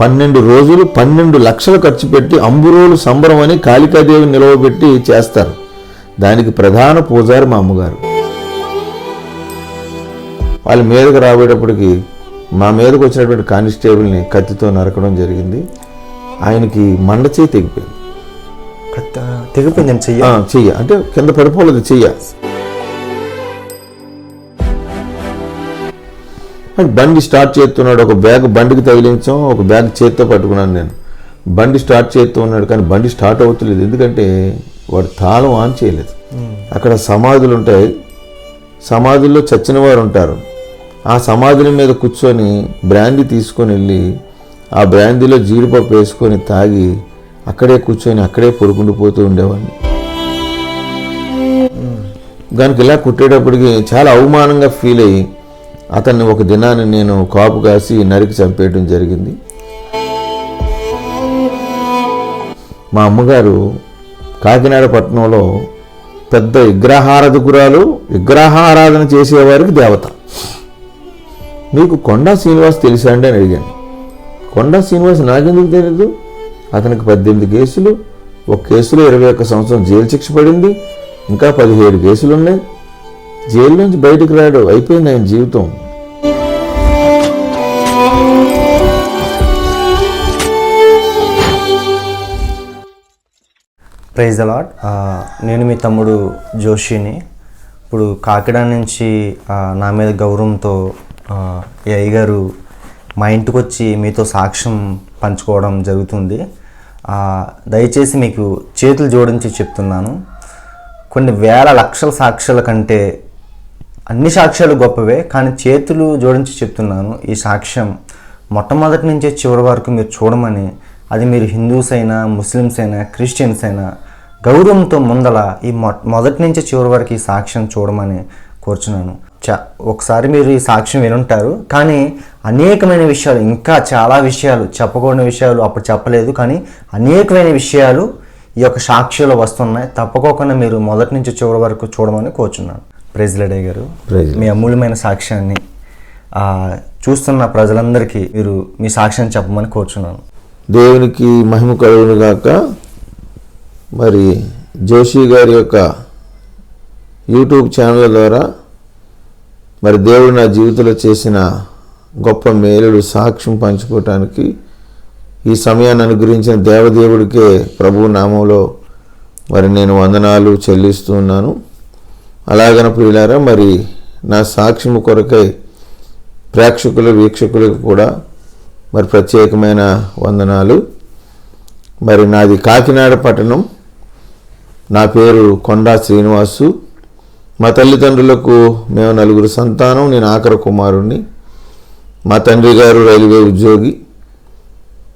12 రోజులు 12 లక్షలు ఖర్చు పెట్టి అంబురోలు సంబరం అని కాళికాదేవిని నిలవబెట్టి చేస్తారు. దానికి ప్రధాన పూజారి మా అమ్మగారు. వాళ్ళ మీదకి రాబోయేటప్పటికి మా మీదకి వచ్చినటువంటి కానిస్టేబుల్ని కత్తితో నరకడం జరిగింది. ఆయనకి మండ చేయి తెగిపోయింది. చెయ్య అంటే కింద పడిపోలేదు చెయ్య. బండి స్టార్ట్ చేస్తున్నాడు, ఒక బ్యాగ్ బండికి తగిలించాం, ఒక బ్యాగ్ చేత్తో పట్టుకున్నాను నేను. బండి స్టార్ట్ చేస్తూ ఉన్నాడు కానీ బండి స్టార్ట్ అవుతలేదు, ఎందుకంటే వాడు తాళం ఆన్ చేయలేదు. అక్కడ సమాధులు ఉంటాయి, సమాధుల్లో చచ్చిన వారు ఉంటారు. ఆ సమాధుల మీద కూర్చొని బ్రాందీ తీసుకొని వెళ్ళి ఆ బ్రాందీలో జీడిపప్పు వేసుకొని తాగి అక్కడే కూర్చొని అక్కడే పడుకుండిపోతూ ఉండేవాడిని. దానికి ఇలా కుట్టేటప్పటికి చాలా అవమానంగా ఫీల్ అయ్యి అతన్ని ఒక దినాన్ని నేను కాపు కాసి నరికి చంపేయడం జరిగింది. మా అమ్మగారు కాకినాడ పట్టణంలో పెద్ద విగ్రహారాధకురాలు, విగ్రహారాధన చేసేవారికి దేవత. మీకు కొండా శ్రీనివాస్ తెలుసా అండి అని అడిగాను. కొండా శ్రీనివాస్ నాకెందుకు తెలియదు? అతనికి 18 కేసులు, ఒక కేసులో 21 సంవత్సరం జైలు శిక్ష పడింది, ఇంకా 17 కేసులు ఉన్నాయి. జైలు నుంచి బయటకు రాడు, అయిపోయింది ఆయన జీవితం. Praise the Lord. నేను మీ తమ్ముడు జోషిని. ఇప్పుడు కాకినాడ నుంచి నా మీద గౌరవంతో ఈ అయ్యగారు మా ఇంటికి వచ్చి మీతో సాక్ష్యం పంచుకోవడం జరుగుతుంది. దయచేసి మీకు చేతులు జోడించి చెప్తున్నాను, కొన్ని వేల లక్షల సాక్ష్యాల కంటే అన్ని సాక్ష్యాలు గొప్పవే, కానీ చేతులు జోడించి చెప్తున్నాను. ఈ సాక్ష్యం మొట్టమొదటి నుంచే చివరి వరకు మీరు చూడమని, అది మీరు హిందూస్ అయినా, ముస్లిమ్స్ అయినా, క్రిస్టియన్స్ అయినా గౌరవంతో ముందల ఈ మొదటి నుంచి చివరి వరకు ఈ సాక్ష్యం చూడమని కోరుచున్నాను. ఒకసారి మీరు ఈ సాక్ష్యం వినుంటారు, కానీ అనేకమైన విషయాలు, ఇంకా చాలా విషయాలు, చెప్పకూడని విషయాలు అప్పుడు చెప్పలేదు, కానీ అనేకమైన విషయాలు ఈ యొక్క సాక్ష్యంలో వస్తున్నాయి. తప్పకోకుండా మీరు మొదటి నుంచి చివరి వరకు చూడమని కోరుచున్నాను. ప్రైజ్ లార్డ్ గారు, మీ అమూల్యమైన సాక్ష్యాన్ని చూస్తున్న ప్రజలందరికీ మీరు మీ సాక్ష్యాన్ని చెప్పమని కోరుచున్నాను. దేవునికి మహిమ కలుగును గాక. మరి జోషి గారి యొక్క యూట్యూబ్ ఛానల్ ద్వారా మరి దేవుడు నా జీవితంలో చేసిన గొప్ప మేలుడు సాక్ష్యం పంచుకోవటానికి ఈ సమయాన్ని అనుగ్రహించిన దేవదేవుడికే ప్రభువు నామంలో మరి నేను వందనాలు చెల్లిస్తూ ఉన్నాను. అలాగన ప్రియులారా, మరి నా సాక్ష్యము కొరకై ప్రేక్షకులు, వీక్షకులకు కూడా మరి ప్రత్యేకమైన వందనాలు. మరి నాది కాకినాడ పట్టణం, నా పేరు కొండా శ్రీనివాసు. మా తల్లిదండ్రులకు మేము 4 సంతానం, నేను ఆఖరి కుమారుణ్ణి. మా తండ్రి గారు రైల్వే ఉద్యోగి.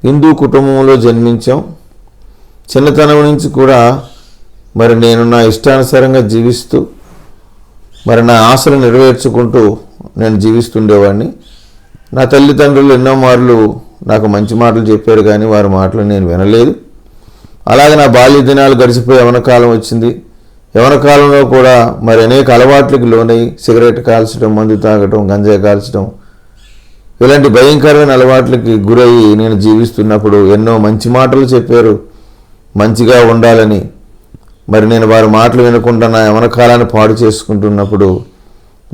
హిందూ కుటుంబంలో జన్మించాం. చిన్నతనం నుంచి కూడా మరి నేను నా ఇష్టానుసారంగా జీవిస్తూ మరి నా ఆశలు నెరవేర్చుకుంటూ నేను జీవిస్తుండేవాడిని. నా తల్లిదండ్రులు ఎన్నో మార్లు నాకు మంచి మాటలు చెప్పారు, కానీ వారి మాటలు నేను వినలేదు. అలాగే నా బాల్య దినాలు గడిచిపోయి యవన కాలం వచ్చింది. యవన కాలంలో కూడా మరి అనేక అలవాట్లకు లోనై సిగరెట్ కాల్చడం, మందు తాగటం, గంజాయి కాల్చడం, ఇలాంటి భయంకరమైన అలవాట్లకి గురయ్యి నేను జీవిస్తున్నప్పుడు ఎన్నో మంచి మాటలు చెప్పారు మంచిగా ఉండాలని. మరి నేను వారి మాటలు వినకుండా నా యవన కాలాన్ని పాడు చేసుకుంటున్నప్పుడు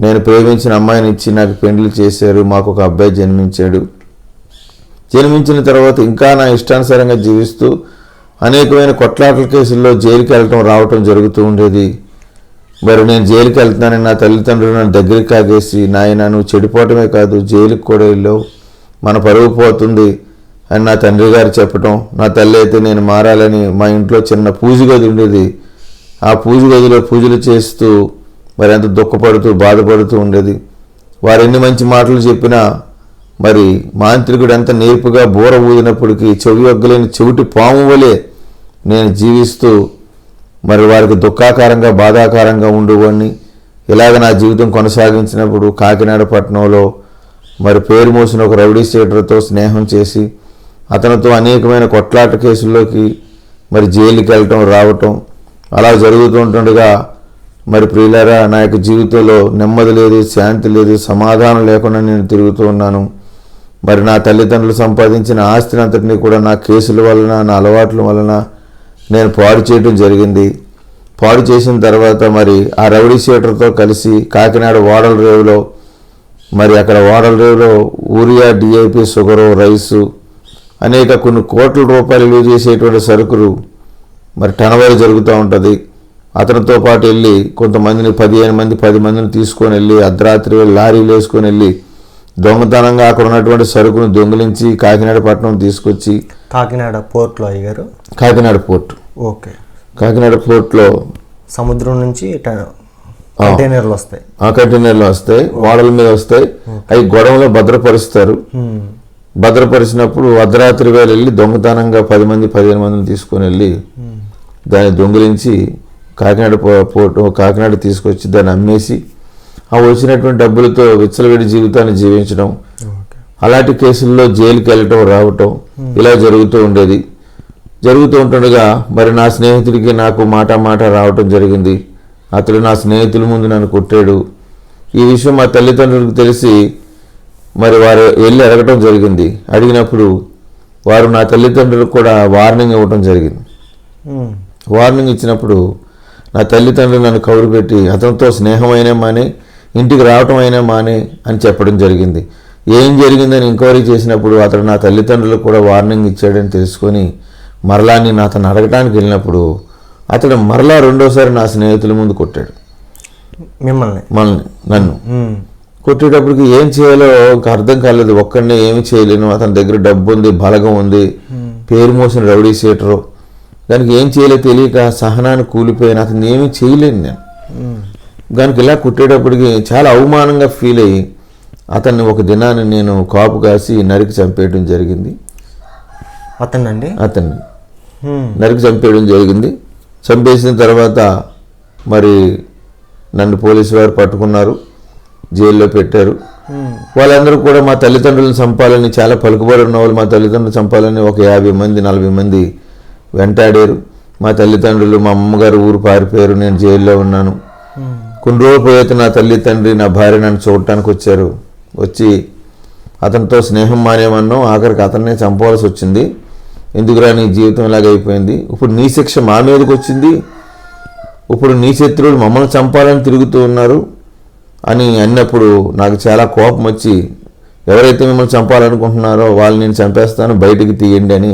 నేను ప్రేమించిన అమ్మాయిని ఇచ్చి నాకు పెండ్లి చేశారు. మాకు ఒక అబ్బాయి జన్మించాడు. జన్మించిన తర్వాత ఇంకా నా ఇష్టానుసారంగా జీవిస్తూ అనేకమైన కొట్లాటల కేసుల్లో జైలుకి వెళ్ళటం రావటం జరుగుతూ ఉండేది. మరి నేను జైలుకి వెళ్తున్నానని నా తల్లిదండ్రులు నన్ను దగ్గరికి కాగేసి, నాయన నువ్వు చెడిపోవటమే కాదు జైలుకి కూడా వెళ్ళావు, మన పరువు పోతుంది అని నా తండ్రి గారు చెప్పటం. నా తల్లి అయితే నేను మారాలని మా ఇంట్లో చిన్న పూజ గది ఉండేది. ఆ పూజ గదిలో పూజలు చేస్తూ మరి ఎంత దుఃఖపడుతూ బాధపడుతూ ఉండేది. వారు ఎన్ని మంచి మాటలు చెప్పినా మరి మాంత్రికుడు ఎంత నేర్పుగా బూర ఊదినప్పటికీ చెవి ఒగ్గలేని చెవిటి పాము వలె నేను జీవిస్తూ మరి వారికి దుఃఖాకారంగా బాధాకారంగా ఉండేవాడిని. ఇలాగ నా జీవితం కొనసాగించినప్పుడు కాకినాడ పట్టణంలో మరి పేరు మోసిన ఒక రౌడీ షీటర్తో స్నేహం చేసి అతనితో అనేకమైన కొట్లాట కేసుల్లోకి మరి జైలుకి వెళ్ళటం రావటం అలా జరుగుతుంటుండగా మరి ప్రియులారా, నా యొక్క జీవితంలో నెమ్మది లేదు, శాంతి లేదు, సమాధానం లేకుండా నేను తిరుగుతూ ఉన్నాను. మరి నా తల్లిదండ్రులు సంపాదించిన ఆస్తిని అంతటినీ కూడా నా కేసుల వలన, నా అలవాట్ల వలన నేను పాడు చేయడం జరిగింది. పాడు చేసిన తర్వాత మరి ఆ రౌడీ షీటర్తో కలిసి కాకినాడ ఓడల రేవులో, మరి అక్కడ ఓడల రేవులో యూరియా, డిఐపి, షుగరు, రైసు అనేక కొన్ని కోట్ల రూపాయలు విలువ చేసేటువంటి సరుకులు మరి టర్నోవర్ జరుగుతూ ఉంటుంది. అతనితో పాటు వెళ్ళి కొంతమందిని 10 మందిని తీసుకొని వెళ్ళి అర్ధరాత్రి లారీలు వేసుకొని వెళ్ళి దొంగతనంగా అక్కడ ఉన్నటువంటి సరుకును దొంగిలించి కాకినాడ పట్టణం తీసుకొచ్చి, కాకినాడ పోర్ట్లో అయ్యారు. కాకినాడ పోర్ట్, ఓకే, కాకినాడ పోర్ట్లో సముద్రం నుంచి కంటైనర్లు వస్తాయి. ఆ కంటైనర్లు వస్తాయి, ఓడల మీద వస్తాయి. అవి గొడవలో భద్రపరుస్తారు. భద్రపరిచినప్పుడు అర్ధరాత్రి వేళ వెళ్ళి దొంగతనంగా 15 మందిని తీసుకొని వెళ్ళి దాన్ని దొంగిలించి కాకినాడ పోర్టు, కాకినాడ తీసుకొచ్చి దాన్ని అమ్మేసి ఆ వచ్చినటువంటి డబ్బులతో విచ్చలవిడి జీవితాన్ని జీవించడం, అలాంటి కేసుల్లో జైలుకి వెళ్ళటం, రావటం ఇలా జరుగుతూ ఉండేది. జరుగుతూ ఉంటుండగా మరి నా స్నేహితుడికి నాకు మాట రావటం జరిగింది. అతడు నా స్నేహితుల ముందు నన్ను కొట్టాడు. ఈ విషయం మా తల్లిదండ్రులకు తెలిసి మరి వారు వెళ్ళి అడగటం జరిగింది. అడిగినప్పుడు వారు నా తల్లిదండ్రులకు కూడా వార్నింగ్ ఇవ్వటం జరిగింది. వార్నింగ్ ఇచ్చినప్పుడు నా తల్లిదండ్రులు నన్ను కౌరు పెట్టి అతనితో స్నేహమైనా మానే, ఇంటికి రావటం అయినా మానే అని చెప్పడం జరిగింది. ఏం జరిగిందని ఎంక్వైరీ చేసినప్పుడు అతడు నా తల్లిదండ్రులకు కూడా వార్నింగ్ ఇచ్చాడని తెలుసుకొని మరలా నేను అతను అడగటానికి వెళ్ళినప్పుడు అతడు మరలా రెండోసారి నా స్నేహితుల ముందు కొట్టాడు. నన్ను కొట్టేటప్పటికి ఏం చేయాలో అర్థం కాలేదు. ఒక్కడనే ఏమి చేయలేను. అతని దగ్గర డబ్బు ఉంది, బలగం ఉంది, పేరు మోసిన రౌడీ షీటరు. దానికి ఏం చేయలే తెలియక సహనాన్ని కూలిపోయాను. అతను ఏమీ చేయలేను నేను. దానికి ఇలా కుట్టేటప్పటికి చాలా అవమానంగా ఫీల్ అయ్యి అతన్ని ఒక దినాన్ని నేను కాపు కాసి నరికి చంపేయడం జరిగింది. అతన్ని నరికి చంపేయడం జరిగింది. చంపేసిన తర్వాత మరి నన్ను పోలీసు వారు పట్టుకున్నారు, జైల్లో పెట్టారు. వాళ్ళందరూ కూడా మా తల్లిదండ్రులను చంపాలని, చాలా పలుకుబడి ఉన్న వాళ్ళు మా తల్లిదండ్రులు చంపాలని ఒక 50 మంది 40 మంది వెంటాడారు. మా తల్లిదండ్రులు, మా అమ్మగారు ఊరు పారిపోయారు. నేను జైల్లో ఉన్నాను. కొన్ని రోజులు పోయితే నా తల్లి, తండ్రి, నా భార్య నన్ను చూడటానికి వచ్చారు. వచ్చి అతనితో స్నేహం మానేమన్నాం, ఆఖరికి అతన్నే చంపవలసి వచ్చింది. ఎందుకురా నీ జీవితం ఇలాగైపోయింది, ఇప్పుడు నీ శిక్ష మా మీదకి వచ్చింది, ఇప్పుడు నీ శత్రువులు మమ్మల్ని చంపాలని తిరుగుతూ ఉన్నారు అని అన్నప్పుడు నాకు చాలా కోపం వచ్చి, ఎవరైతే మిమ్మల్ని చంపాలనుకుంటున్నారో వాళ్ళని నేను చంపేస్తాను, బయటికి తీయండి అని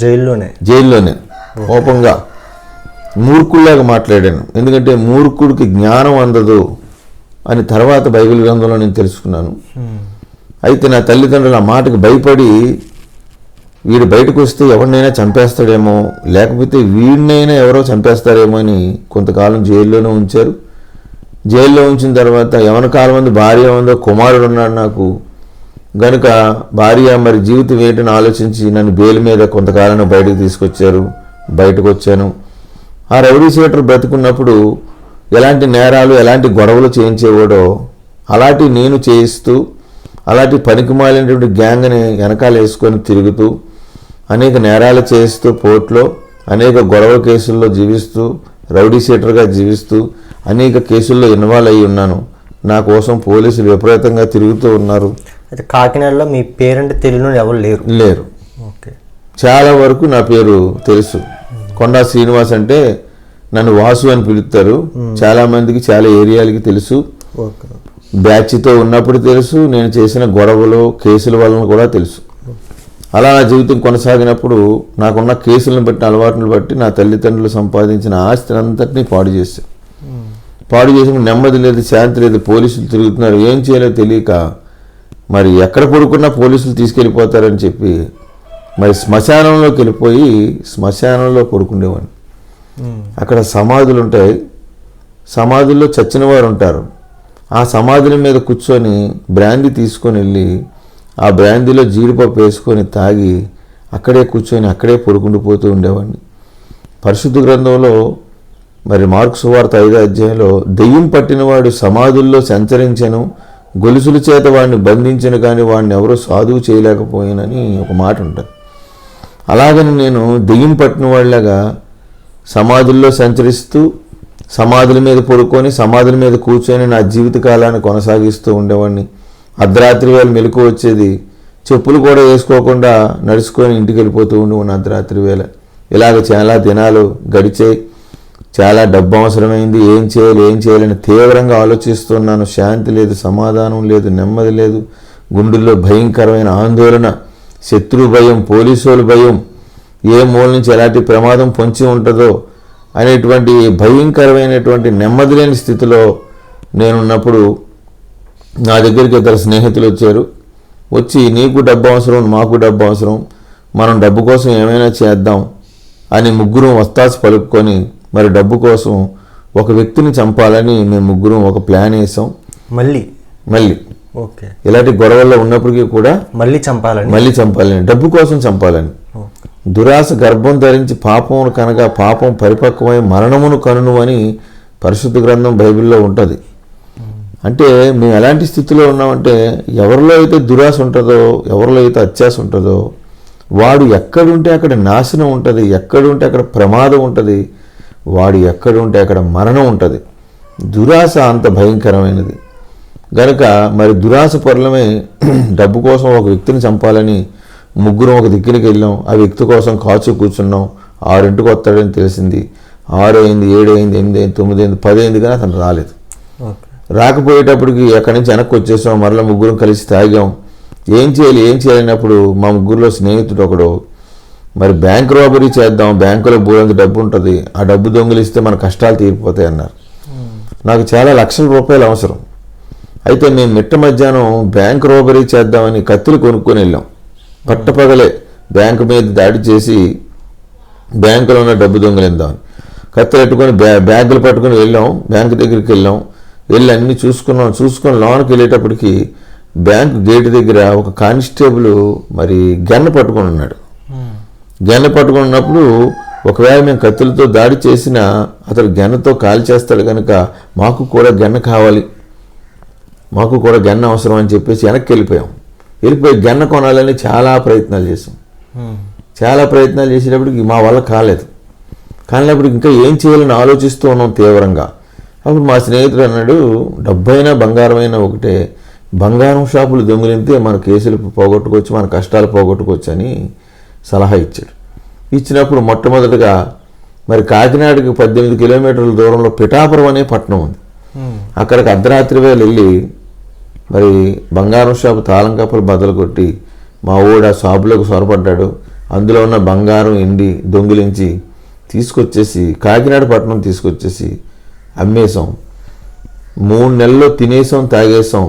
జైల్లోనే కోపంగా మూర్ఖుల్లాగా మాట్లాడాను. ఎందుకంటే మూర్ఖుడికి జ్ఞానం అందదు అని తర్వాత బైబిల్ గ్రంథంలో నేను తెలుసుకున్నాను. అయితే నా తల్లిదండ్రులు ఆ మాటకు భయపడి వీడు బయటకు వస్తే ఎవరినైనా చంపేస్తాడేమో, లేకపోతే వీడినైనా ఎవరో చంపేస్తారేమో అని కొంతకాలం జైల్లోనే ఉంచారు. జైల్లో ఉంచిన తర్వాత ఎవరి కాలం మంది భార్య ఉందో, కుమారుడు ఉన్నాడు నాకు గనుక భార్య మరి జీవితం ఏంటని ఆలోచించి నన్ను బెయిల్ మీద కొంతకాలం బయటకు తీసుకొచ్చారు. బయటకు వచ్చాను. ఆ రౌడీ షీటర్ బ్రతుకున్నప్పుడు ఎలాంటి నేరాలు, ఎలాంటి గొడవలు చేయించేవాడో అలాంటి నేను చేయిస్తూ, అలాంటి పనికిమాలినటువంటి గ్యాంగ్ని వెనకాల వేసుకొని తిరుగుతూ, అనేక నేరాలు చేయిస్తూ, పోర్ట్లో అనేక గొడవ కేసుల్లో జీవిస్తూ, రౌడీ షీటర్గా జీవిస్తూ అనేక కేసుల్లో ఇన్వాల్వ్ అయ్యి ఉన్నాను. నా కోసం పోలీసులు విపరీతంగా తిరుగుతూ ఉన్నారు. అయితే కాకినాడలో మీ పేరెంట్ తెలియని ఎవరు లేరు. ఓకే, చాలా వరకు నా పేరు తెలుసు. కొండా శ్రీనివాస్ అంటే నన్ను వాసు అని పిలుస్తారు. చాలా మందికి, చాలా ఏరియాలకి తెలుసు. బ్యాచ్తో ఉన్నప్పుడు తెలుసు, నేను చేసిన గొడవలు, కేసుల వలన కూడా తెలుసు. అలా నా జీవితం కొనసాగినప్పుడు నాకున్న కేసులను బట్టి, అలవాట్లను బట్టి నా తల్లిదండ్రులు సంపాదించిన ఆస్తిని అంతటినీ పాడు చేశాను. పాడు చేసిన నెమ్మది లేదు, శాంతి లేదు. పోలీసులు తిరుగుతున్నారు, ఏం చేయాలో తెలియక మరి ఎక్కడ పడుకున్నా పోలీసులు తీసుకెళ్ళిపోతారని చెప్పి మరి శ్మశానంలోకి వెళ్ళిపోయి శ్మశానంలో పడుకునేవాడిని. అక్కడ సమాధులు ఉంటాయి, సమాధుల్లో చచ్చిన వారు ఉంటారు. ఆ సమాధుల మీద కూర్చొని బ్రాందీ తీసుకొని వెళ్ళి ఆ బ్రాందీలో జీడిపప్పు వేసుకొని తాగి అక్కడే కూర్చొని అక్కడే పడుకుండిపోతూ ఉండేవాడిని. పరిశుద్ధ గ్రంథంలో మరి మార్కు సువార్త 5వ అధ్యాయంలో దెయ్యం పట్టినవాడు సమాధుల్లో సంచరించెను, గొలుసుల చేత వాడిని బంధించను కానీ వాడిని ఎవరో సాధువు చేయలేకపోయినని ఒక మాట ఉంటుంది. అలాగని నేను దెయ్యం పట్టిన వాళ్ళలాగా సమాధుల్లో సంచరిస్తూ, సమాధుల మీద పడుకొని, సమాధుల మీద కూర్చొని నా జీవితకాలాన్ని కొనసాగిస్తూ ఉండేవాడిని. అర్ధరాత్రి వేళ మెలకు వచ్చేది, చెప్పులు కూడా వేసుకోకుండా నడుచుకొని ఇంటికి వెళ్ళిపోతూ ఉన్న అర్ధరాత్రి వేళ. ఇలాగ చాలా దినాలు గడిచాయి. చాలా డబ్బు అవసరమైంది, ఏం చేయాలని తీవ్రంగా ఆలోచిస్తున్నాను. శాంతి లేదు, సమాధానం లేదు, నెమ్మది లేదు. గుండెల్లో భయంకరమైన ఆందోళన, శత్రు భయం, పోలీసుల భయం, ఏ మూల నుంచి ఎలాంటి ప్రమాదం పొంచి ఉంటుందో అనేటువంటి భయంకరమైనటువంటి నెమ్మది లేని స్థితిలో నేనున్నప్పుడు నా దగ్గరికి ఇద్దరు స్నేహితులు వచ్చారు. వచ్చి నీకు డబ్బు అవసరం, మాకు డబ్బు అవసరం, మనం డబ్బు కోసం ఏమైనా చేద్దాం అని ముగ్గురం వస్తాసు పలుకొని మరి డబ్బు కోసం ఒక వ్యక్తిని చంపాలని మేము ముగ్గురం ఒక ప్లాన్ వేసాం. మళ్ళీ ఓకే, ఇలాంటి గొడవల్లో ఉన్నప్పటికీ కూడా మళ్ళీ చంపాలని, డబ్బు కోసం చంపాలని. దురాశ గర్భం ధరించి పాపమును కనగా పాపం పరిపక్వమై మరణమును కనును అని పరిశుద్ధ గ్రంథం బైబిల్లో ఉంటుంది. అంటే మేము ఎలాంటి స్థితిలో ఉన్నామంటే, ఎవరిలో అయితే దురాశ ఉంటుందో, ఎవరిలో అయితే అత్యాశ ఉంటుందో, వాడు ఎక్కడుంటే అక్కడ నాశనం ఉంటుంది, ఎక్కడుంటే అక్కడ ప్రమాదం ఉంటుంది, వాడు ఎక్కడుంటే అక్కడ మరణం ఉంటుంది. దురాశ అంత భయంకరమైనది గనక మరి దురాశ పరులమే డబ్బు కోసం ఒక వ్యక్తిని చంపాలని ముగ్గురం ఒక దగ్గరికి వెళ్ళాం. ఆ వ్యక్తి కోసం కాచు కూర్చున్నాం. 6ంటికి వస్తాడని తెలిసింది. 6 అయింది, 7 అయింది, 8 అయింది, 9 అయింది, 10 అయింది, కానీ అతను రాలేదు. రాకపోయేటప్పటికి అక్కడి నుంచి వెనక్కి వచ్చేసాం. మరలా ముగ్గురం కలిసి తాగాం. ఏం చేయాలన్నప్పుడు మా ముగ్గురులో స్నేహితుడు ఒకడు, మరి బ్యాంక్ రాబరీ చేద్దాం, బ్యాంకులో బోలంత డబ్బు ఉంటుంది, ఆ డబ్బు దొంగిలిస్తే మన కష్టాలు తీరిపోతాయి అన్నారు. నాకు చాలా లక్షల రూపాయలు అవసరం. అయితే మేము మిట్ట మధ్యాహ్నం బ్యాంక్ రాబరీ చేద్దామని కత్తులు కొనుక్కొని వెళ్ళాం. పట్టపగలే బ్యాంకు మీద దాడి చేసి బ్యాంకులో ఉన్న డబ్బు దొంగిలిద్దామని కత్తులు పెట్టుకొని బ్యాగులు పట్టుకొని వెళ్ళాం. బ్యాంకు దగ్గరికి వెళ్ళి అన్నీ చూసుకొని లోనికి వెళ్ళేటప్పటికి బ్యాంకు గేటు దగ్గర ఒక కానిస్టేబుల్ మరి గన్ను పట్టుకొని ఉన్నాడు. గన్ను పట్టుకొని ఉన్నప్పుడు ఒకవేళ మేము కత్తులతో దాడి చేసినా అతడు గన్నతో కాల్ చేస్తాడు కనుక మాకు కూడా గన్న కావాలి, మాకు కూడా గన్న అవసరం అని చెప్పేసి వెనక్కి వెళ్ళిపోయి గన్న కొనాలని చాలా ప్రయత్నాలు చేసాం. చాలా ప్రయత్నాలు చేసేటప్పటికి మా వల్ల కాలేనప్పుడు ఇంకా ఏం చేయాలని ఆలోచిస్తూ ఉన్నాం తీవ్రంగా. అప్పుడు మా స్నేహితుడు అన్నాడు, డబ్బైనా బంగారమైనా ఒకటే, బంగారం షాపులు దొంగిలింతే మన కేసులు పోగొట్టుకోవచ్చు, మన కష్టాలు పోగొట్టుకోవచ్చు అని సలహా ఇచ్చాడు. ఇచ్చినప్పుడు మొట్టమొదటిగా మరి కాకినాడకి 18 కిలోమీటర్ల దూరంలో పిఠాపురం అనే పట్టణం ఉంది. అక్కడికి అర్ధరాత్రి వేళ వెళ్ళి మరి బంగారం షాపు తాళం కప్పలు బద్దలు కొట్టి మా ఊడ షాపులోకి సొరపడ్డాడు. అందులో ఉన్న బంగారం ఎండి దొంగిలించి తీసుకొచ్చేసి కాకినాడ పట్టణం తీసుకొచ్చేసి అమ్మేశాం. 3 నెలల్లో తినేసాం, తాగేసాం.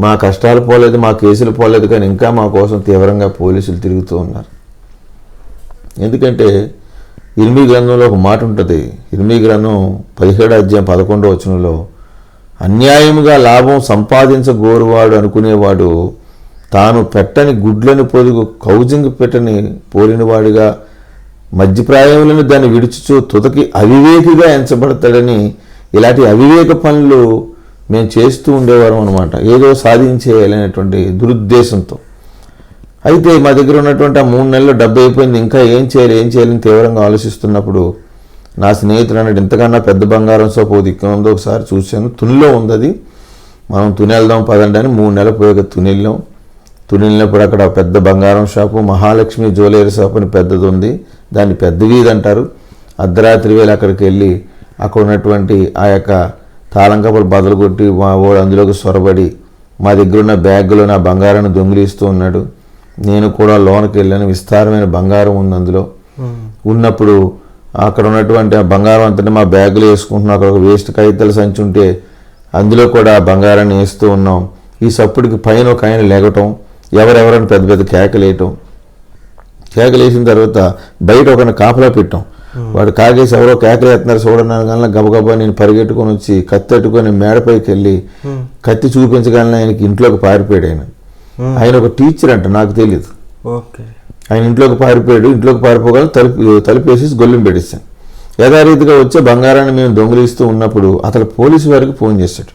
మా కష్టాలు పోలేదు, మా కేసులు పోలేదు, కానీ ఇంకా మా కోసం తీవ్రంగా పోలీసులు తిరుగుతూ ఉన్నారు. ఎందుకంటే ఇర్మీ గ్రంథంలో ఒక మాట ఉంటుంది. ఇర్మీ గ్రంథం 17వ అధ్యాయం 11వ వచనంలో, అన్యాయముగా లాభం సంపాదించగోరువాడు అనుకునేవాడు తాను పెట్టని గుడ్లను పొదుగు కౌజింగ్ పెట్టని పోలినవాడిగా మధ్యప్రాయములను దాన్ని విడుచుచు తుదకి అవివేకిగా ఎంచబడతాడని ఇలాంటి అవివేక పనులు మేము చేస్తూ ఉండేవారం అనమాట, ఏదో సాధించేయాలనేటువంటి దురుద్దేశంతో. అయితే మా దగ్గర ఉన్నటువంటి ఆ 3 నెలల్లో డబ్బు అయిపోయింది, ఇంకా ఏం చేయాలని తీవ్రంగా ఆలోచిస్తున్నప్పుడు నా స్నేహితుడు అన్నాడు, ఇంతకన్నా పెద్ద బంగారం షాప్ ఓ దిక్కు ఉందో ఒకసారి చూశాను, తునిలో ఉంది అది, మనం తుని వెళ్దాం పదండి అని 3 నెలలు పోయాక తుని వెళ్ళినప్పుడు అక్కడ పెద్ద బంగారం షాపు మహాలక్ష్మి జ్యువెలరీ షాప్ అని పెద్దది ఉంది, దాన్ని పెద్ద వీధి అంటారు. అర్ధరాత్రి వేళ అక్కడికి వెళ్ళి అక్కడ ఉన్నటువంటి ఆ యొక్క తాళం కప్పలు బదులు కొట్టి వాడు అందులోకి సొరబడి మా దగ్గర ఉన్న బ్యాగ్లో నా బంగారాన్ని దొంగిలిస్తూ ఉన్నాడు. నేను కూడా లోనికి వెళ్ళాను. విస్తారమైన బంగారం ఉంది అందులో. ఉన్నప్పుడు అక్కడ ఉన్నటువంటి ఆ బంగారం అంతా మా బ్యాగులో వేసుకుంటున్నాం. అక్కడ ఒక వేస్ట్ కాగితాల సంచి ఉంటే అందులో కూడా బంగారాన్ని వేస్తూ ఉన్నాం. ఈ సప్పుడికి పైన ఒక ఆయన లేగటం, ఎవరెవరని పెద్ద పెద్ద కేకలేసిన తర్వాత బయట ఒకరిని కాపలా పెట్టాం. వాడు కాగేసి ఎవరో కేకలు ఎత్తున్నారు చూడన్నాను కానీ గబగబా నేను పరిగెట్టుకొని వచ్చి కత్తి ఎట్టుకొని మేడపైకి వెళ్ళి కత్తి చూపించగానే ఆయనకి ఇంట్లోకి పారిపోయాడు. ఆయన ఒక టీచర్ అంట, నాకు తెలియదు. ఆయన ఇంట్లోకి పారిపోగలను తలుపు వేసేసి గొల్లెం పెట్టేశాను. యథారీతిగా వచ్చే బంగారాన్ని మేము దొంగిలిస్తూ ఉన్నప్పుడు అతను పోలీసు వారికి ఫోన్ చేశాడు,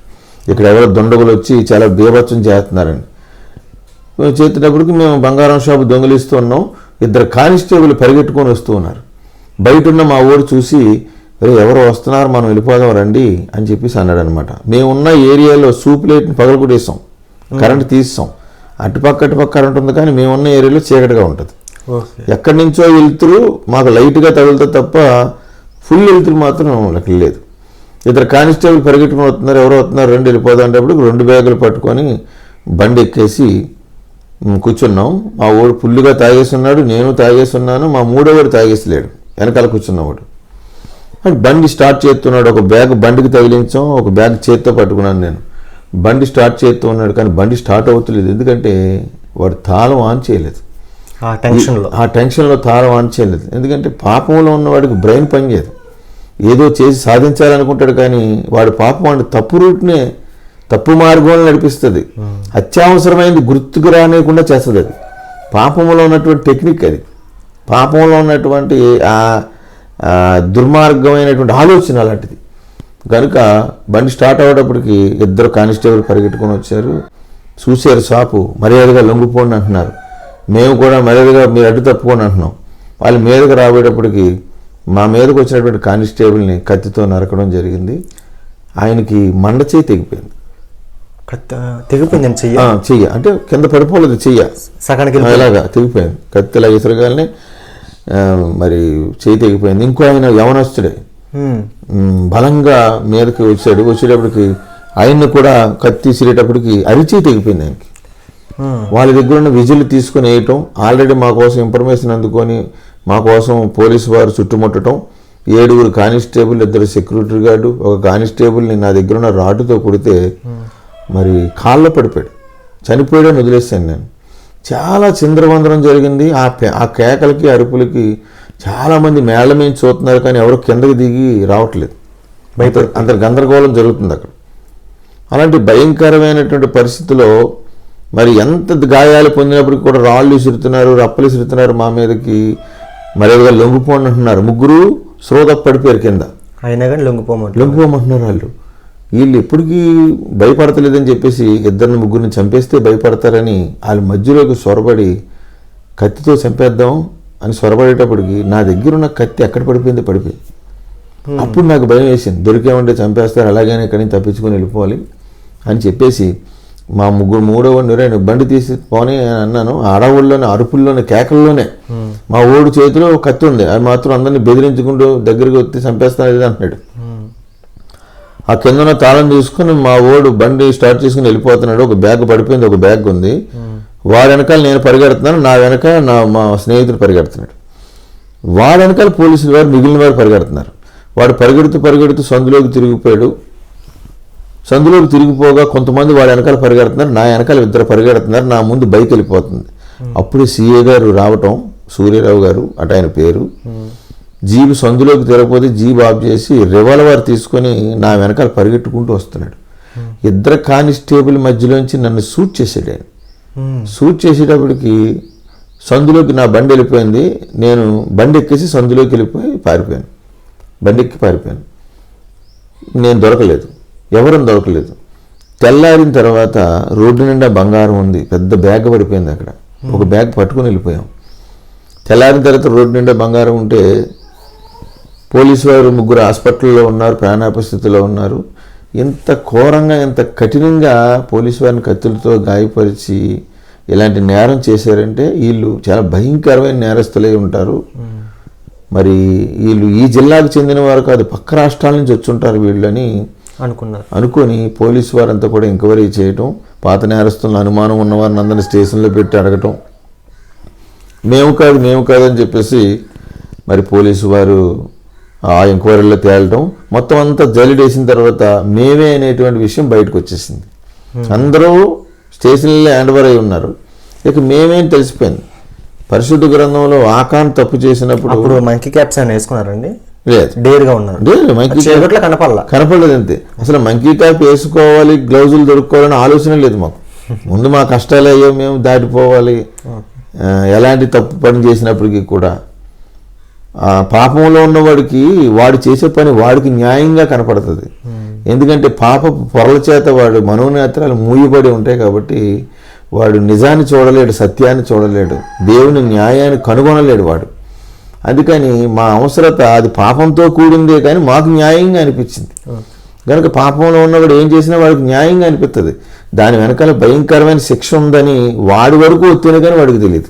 ఇక్కడ ఎవరో దొండగులు వచ్చి చాలా బీభత్సం చేస్తున్నారని. మేము చేసేటప్పటికి మేము బంగారం షాపు దొంగిలిస్తూ ఉన్నాం. 2 కానిస్టేబుల్ పరిగెట్టుకొని వస్తూ ఉన్నారు. బయట ఉన్న మా ఊరు చూసి, ఎవరో వస్తున్నారు, మనం వెళ్ళిపోదాం రండి అని చెప్పేసి అన్నాడు అనమాట. మేమున్న ఏరియాలో సూప్ ప్లేట్ని పగలగొట్టేసాం. కరెంట్ తీస్తాం. అటుపక్క కరెంట్ ఉంది, కానీ మేమున్న ఏరియాలో చీకటిగా ఉంటుంది. ఎక్కడి నుంచో వెళ్తురు మాకు లైట్గా తగులుతా తప్ప ఫుల్ వెళ్తురు మాత్రం లేదు. ఇద్దరు కానిస్టేబుల్ పరిగెట్టుకుని వస్తున్నారు, ఎవరో వస్తున్నారు, రెండు వెళ్ళిపోదాం అంటే 2 బ్యాగులు పట్టుకొని బండి ఎక్కేసి కూర్చున్నాం. మా ఊడు ఫుల్గా తాగేసి ఉన్నాడు, నేను తాగేసి ఉన్నాను, మా 3వ వాడు తాగేసి లేడు, వెనకాల కూర్చున్నవాడు. బండి స్టార్ట్ చేస్తున్నాడు, ఒక బ్యాగ్ బండికి తగిలించాం, ఒక బ్యాగ్ చేత్తో పట్టుకున్నాను నేను. బండి స్టార్ట్ చేస్తూ ఉన్నాడు, కానీ బండి స్టార్ట్ అవుతలేదు, ఎందుకంటే వాడు తాళం ఆన్ చేయలేదు. ఆ టెన్షన్లో తాళం ఆన్ చేయలేదు, ఎందుకంటే పాపంలో ఉన్నవాడికి బ్రెయిన్ పనిచేయదు. ఏదో చేసి సాధించాలనుకుంటాడు, కానీ వాడు పాపం వాడిని తప్పు రూట్నే, తప్పు మార్గంలో నడిపిస్తుంది. అత్యవసరమైనది గుర్తుకు రానియకుండా చేస్తుంది. అది పాపంలో ఉన్నటువంటి టెక్నిక్, అది పాపంలో ఉన్నటువంటి దుర్మార్గమైనటువంటి ఆలోచన అలాంటిది. కనుక బండి స్టార్ట్ అయ్యేటప్పటికి 2 కానిస్టేబుల్ పరిగెట్టుకొని వచ్చారు, చూశారు షాపు, మర్యాదగా లొంగిపోండి అంటున్నారు. మేము కూడా మర్యాదగా మీరు అడ్డు తప్పుకోండి అంటున్నాం. వాళ్ళ మీదకి రాబోయేటప్పటికి మా మీదకి వచ్చినటువంటి కానిస్టేబుల్ని కత్తితో నరకడం జరిగింది. ఆయనకి మండ చేయి తెగిపోయింది. చెయ్య అంటే కింద పడిపోలేదు, చెయ్య సగానికి ఇలాగా తెగిపోయింది. కత్తి ఇలా ఇసురుగానే మరి చేయి తెగిపోయింది. ఇంకో ఆయన యవనస్తుడే బలంగా మీదకి వచ్చేటప్పటికి ఆయన్ని కూడా కత్తి సిరేటప్పటికి అరిచేయి తెగిపోయింది ఆయనకి. వాళ్ళ దగ్గర ఉన్న విజిల్ తీసుకుని వేయటం, ఆల్రెడీ మా కోసం ఇన్ఫర్మేషన్ అందుకొని మా కోసం పోలీసు వారు చుట్టుముట్టడం, 7 కానిస్టేబుల్, 2 సెక్యూరిటీ గార్డు, ఒక కానిస్టేబుల్ని నా దగ్గర ఉన్న రాటుతో కొడితే మరి కాళ్ళలో పడిపోయాడు, చనిపోయాడని వదిలేస్తాను నేను. చాలా చిందరవందరం జరిగింది. ఆ కేకలకి అరుపులకి చాలామంది మేళ్ల మీద చూస్తున్నారు, కానీ ఎవరు కిందకి దిగి రావట్లేదు. అంత గందరగోళం జరుగుతుంది అక్కడ. అలాంటి భయంకరమైనటువంటి పరిస్థితిలో మరి ఎంత గాయాలు పొందినప్పటికీ కూడా రాళ్ళు విసురుతున్నారు, రప్పలు విసురుతున్నారు మా మీదకి. మరేగా లొంగిపోండి అంటున్నారు. 3 శ్రోత పడిపోయారు కింద, అయినా కానీ లొంగిపోమంటున్నారు. వీళ్ళు ఎప్పటికీ భయపడతలేదని చెప్పేసి 2 3 చంపేస్తే భయపడతారని వాళ్ళ మధ్యలోకి సొరబడి కత్తితో చంపేద్దాం అని సొరబడేటప్పటికి నా దగ్గర ఉన్న కత్తి ఎక్కడ పడిపోయింది. అప్పుడు నాకు భయం వేసింది, దొరికేమంటే చంపేస్తారు, అలాగైనా ఇక్కడి నుంచి తప్పించుకొని వెళ్ళిపోవాలి అని చెప్పేసి మా 3వ వాడిని బండి తీసి పోనీ అని అన్నాను. అడవుల్లోనే, అరుపుల్లోనే, కేకల్లోనే మా ఓడు చేతిలో కత్తి ఉంది, అది మాత్రం అందరినీ బెదిరించుకుంటూ దగ్గరికి వచ్చి చంపేస్తాను అంటున్నాడు. ఆ కింద ఉన్న తాళం తీసుకుని మా ఓడు బండి స్టార్ట్ చేసుకుని వెళ్ళిపోతున్నాడు. ఒక బ్యాగ్ పడిపోయింది, ఒక బ్యాగ్ ఉంది. వాడి వెనకాల నేను పరిగెడుతున్నాను, నా వెనక మా స్నేహితుడు పరిగెడుతున్నాడు. వాడి వెనకాల పోలీసులు వారు, మిగిలిన వారు పరిగెడుతున్నారు. వాడు పరిగెడుతూ సందులోకి తిరిగిపోయాడు. సందులోకి తిరిగిపోగా కొంతమంది వాడి వెనకాల పరిగెడుతున్నారు, నా వెనకాల 2 పరిగెడుతున్నారు, నా ముందు బైక్ వెళ్ళిపోతుంది. అప్పుడే సిఏ గారు రావటం, సూర్యరావు గారు అట ఆయన పేరు. జీబు సందులోకి తిరగపోతే జీబు ఆఫ్ చేసి రివాల్వర్ తీసుకొని నా వెనకాల పరిగెట్టుకుంటూ వస్తున్నాడు. 2 కానిస్టేబుల్ మధ్యలోంచి నన్ను షూట్ చేసాడు ఆయన. షూట్ చేసేటప్పటికి సందులోకి నా బండి వెళ్ళిపోయింది. నేను బండి ఎక్కేసి సందులోకి వెళ్ళిపోయి పారిపోయాను, బండి ఎక్కి పారిపోయాను. నేను దొరకలేదు, ఎవరని దొరకలేదు. తెల్లారిన తర్వాత రోడ్డు నిండా బంగారం ఉంది, పెద్ద బ్యాగ్ పడిపోయింది అక్కడ. ఒక బ్యాగ్ పట్టుకుని వెళ్ళిపోయాం. తెల్లారిన తర్వాత రోడ్డు నిండా బంగారం ఉంటే పోలీసు వారు 3 హాస్పిటల్లో ఉన్నారు, ప్రాణాపస్థితిలో ఉన్నారు. ఎంత ఘోరంగా, ఎంత కఠినంగా పోలీసు వారిని కత్తులతో గాయపరిచి ఇలాంటి నేరం చేశారంటే వీళ్ళు చాలా భయంకరమైన నేరస్తులై ఉంటారు. మరి వీళ్ళు ఈ జిల్లాకు చెందిన వారు కాదు, పక్క రాష్ట్రాల నుంచి వచ్చి ఉంటారు వీళ్ళని అనుకొని పోలీసు వారంతా కూడా ఎంక్వైరీ చేయటం, పాత నేరస్తులను అనుమానం ఉన్నవారిని అందరినీ స్టేషన్లో పెట్టి అడగటం, మేము కాదు అని చెప్పేసి మరి పోలీసు వారు ఆ ఎంక్వైరీలో తేలటం, మొత్తం అంతా జల్లిడేసిన తర్వాత మేమే అనేటువంటి విషయం బయటకు వచ్చేసింది. అందరూ స్టేషన్లో హ్యాండ్ ఓవర్ అయి ఉన్నారు. ఇక మేమేం తెలిసిపోయింది. పరిశుద్ధ గ్రంథంలో ఆకాన్ తప్పు చేసినప్పుడు మంకీ క్యాప్స్ అని వేసుకున్నారండి, లేదు డేర్గా ఉన్నారు, కనపడలేదు అంతే. అసలు మంకీ క్యాప్ వేసుకోవాలి, గ్లౌజులు దొరుకుకోవాలని ఆలోచన లేదు మాకు. ముందు మా కష్టాలు అయ్యో మేము దాటిపోవాలి, ఎలాంటి తప్పు పని చేసినప్పటికీ కూడా పాపంలో ఉన్నవాడికి వాడు చేసే పని వాడికి న్యాయంగా కనపడుతుంది. ఎందుకంటే పాపపు పొరల చేత వాడు మనోనేత్రాలు మూయబడి ఉంటాయి కాబట్టి వాడు నిజాన్ని చూడలేడు, సత్యాన్ని చూడలేడు, దేవుని న్యాయాన్ని కనుగొనలేడు వాడు. అందుకని మా అవసరత అది పాపంతో కూడిందే కానీ మాకు న్యాయంగా అనిపించింది. కనుక పాపంలో ఉన్నవాడు ఏం చేసినా వాడికి న్యాయంగా అనిపిస్తుంది. దాని వెనకాల భయంకరమైన శిక్ష ఉందని వాడి వరకు వచ్చినా కానీ వాడికి తెలియదు.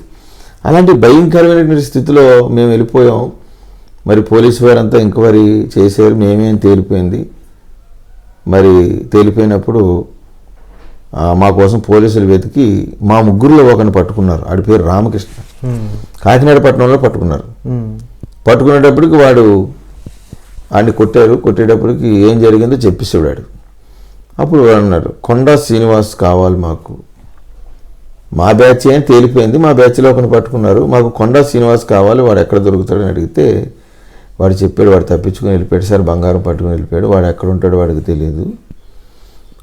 అలాంటి భయంకరమైనటువంటి స్థితిలో మేము వెళ్ళిపోయాం. మరి పోలీసు వారంతా ఎంక్వైరీ చేశారు, మేమేం తేలిపోయింది. మరి తేలిపోయినప్పుడు మా కోసం పోలీసులు వెతికి మా ముగ్గురులో ఒకరిని పట్టుకున్నారు. ఆడి పేరు రామకృష్ణ. కాకినాడ పట్టణంలో పట్టుకున్నారు. పట్టుకునేటప్పటికి వాడు ఆడిని కొట్టారు. కొట్టేటప్పటికి ఏం జరిగిందో చెప్పేసాడు. అప్పుడు వాడు అన్నాడు, కొండా శ్రీనివాస్ కావాలి మాకు. మా బ్యాచ్ అని తేలిపోయింది, మా బ్యాచ్లో ఒకరిని పట్టుకున్నారు, మాకు కొండా శ్రీనివాస్ కావాలి, వాడు ఎక్కడ దొరుకుతాడని అడిగితే వాడు చెప్పాడు, వాడు తప్పించుకొని వెళ్ళిపోయాడు సార్, బంగారం పట్టుకుని వెళ్ళిపోయాడు, వాడు ఎక్కడ ఉంటాడో వాడికి తెలియదు.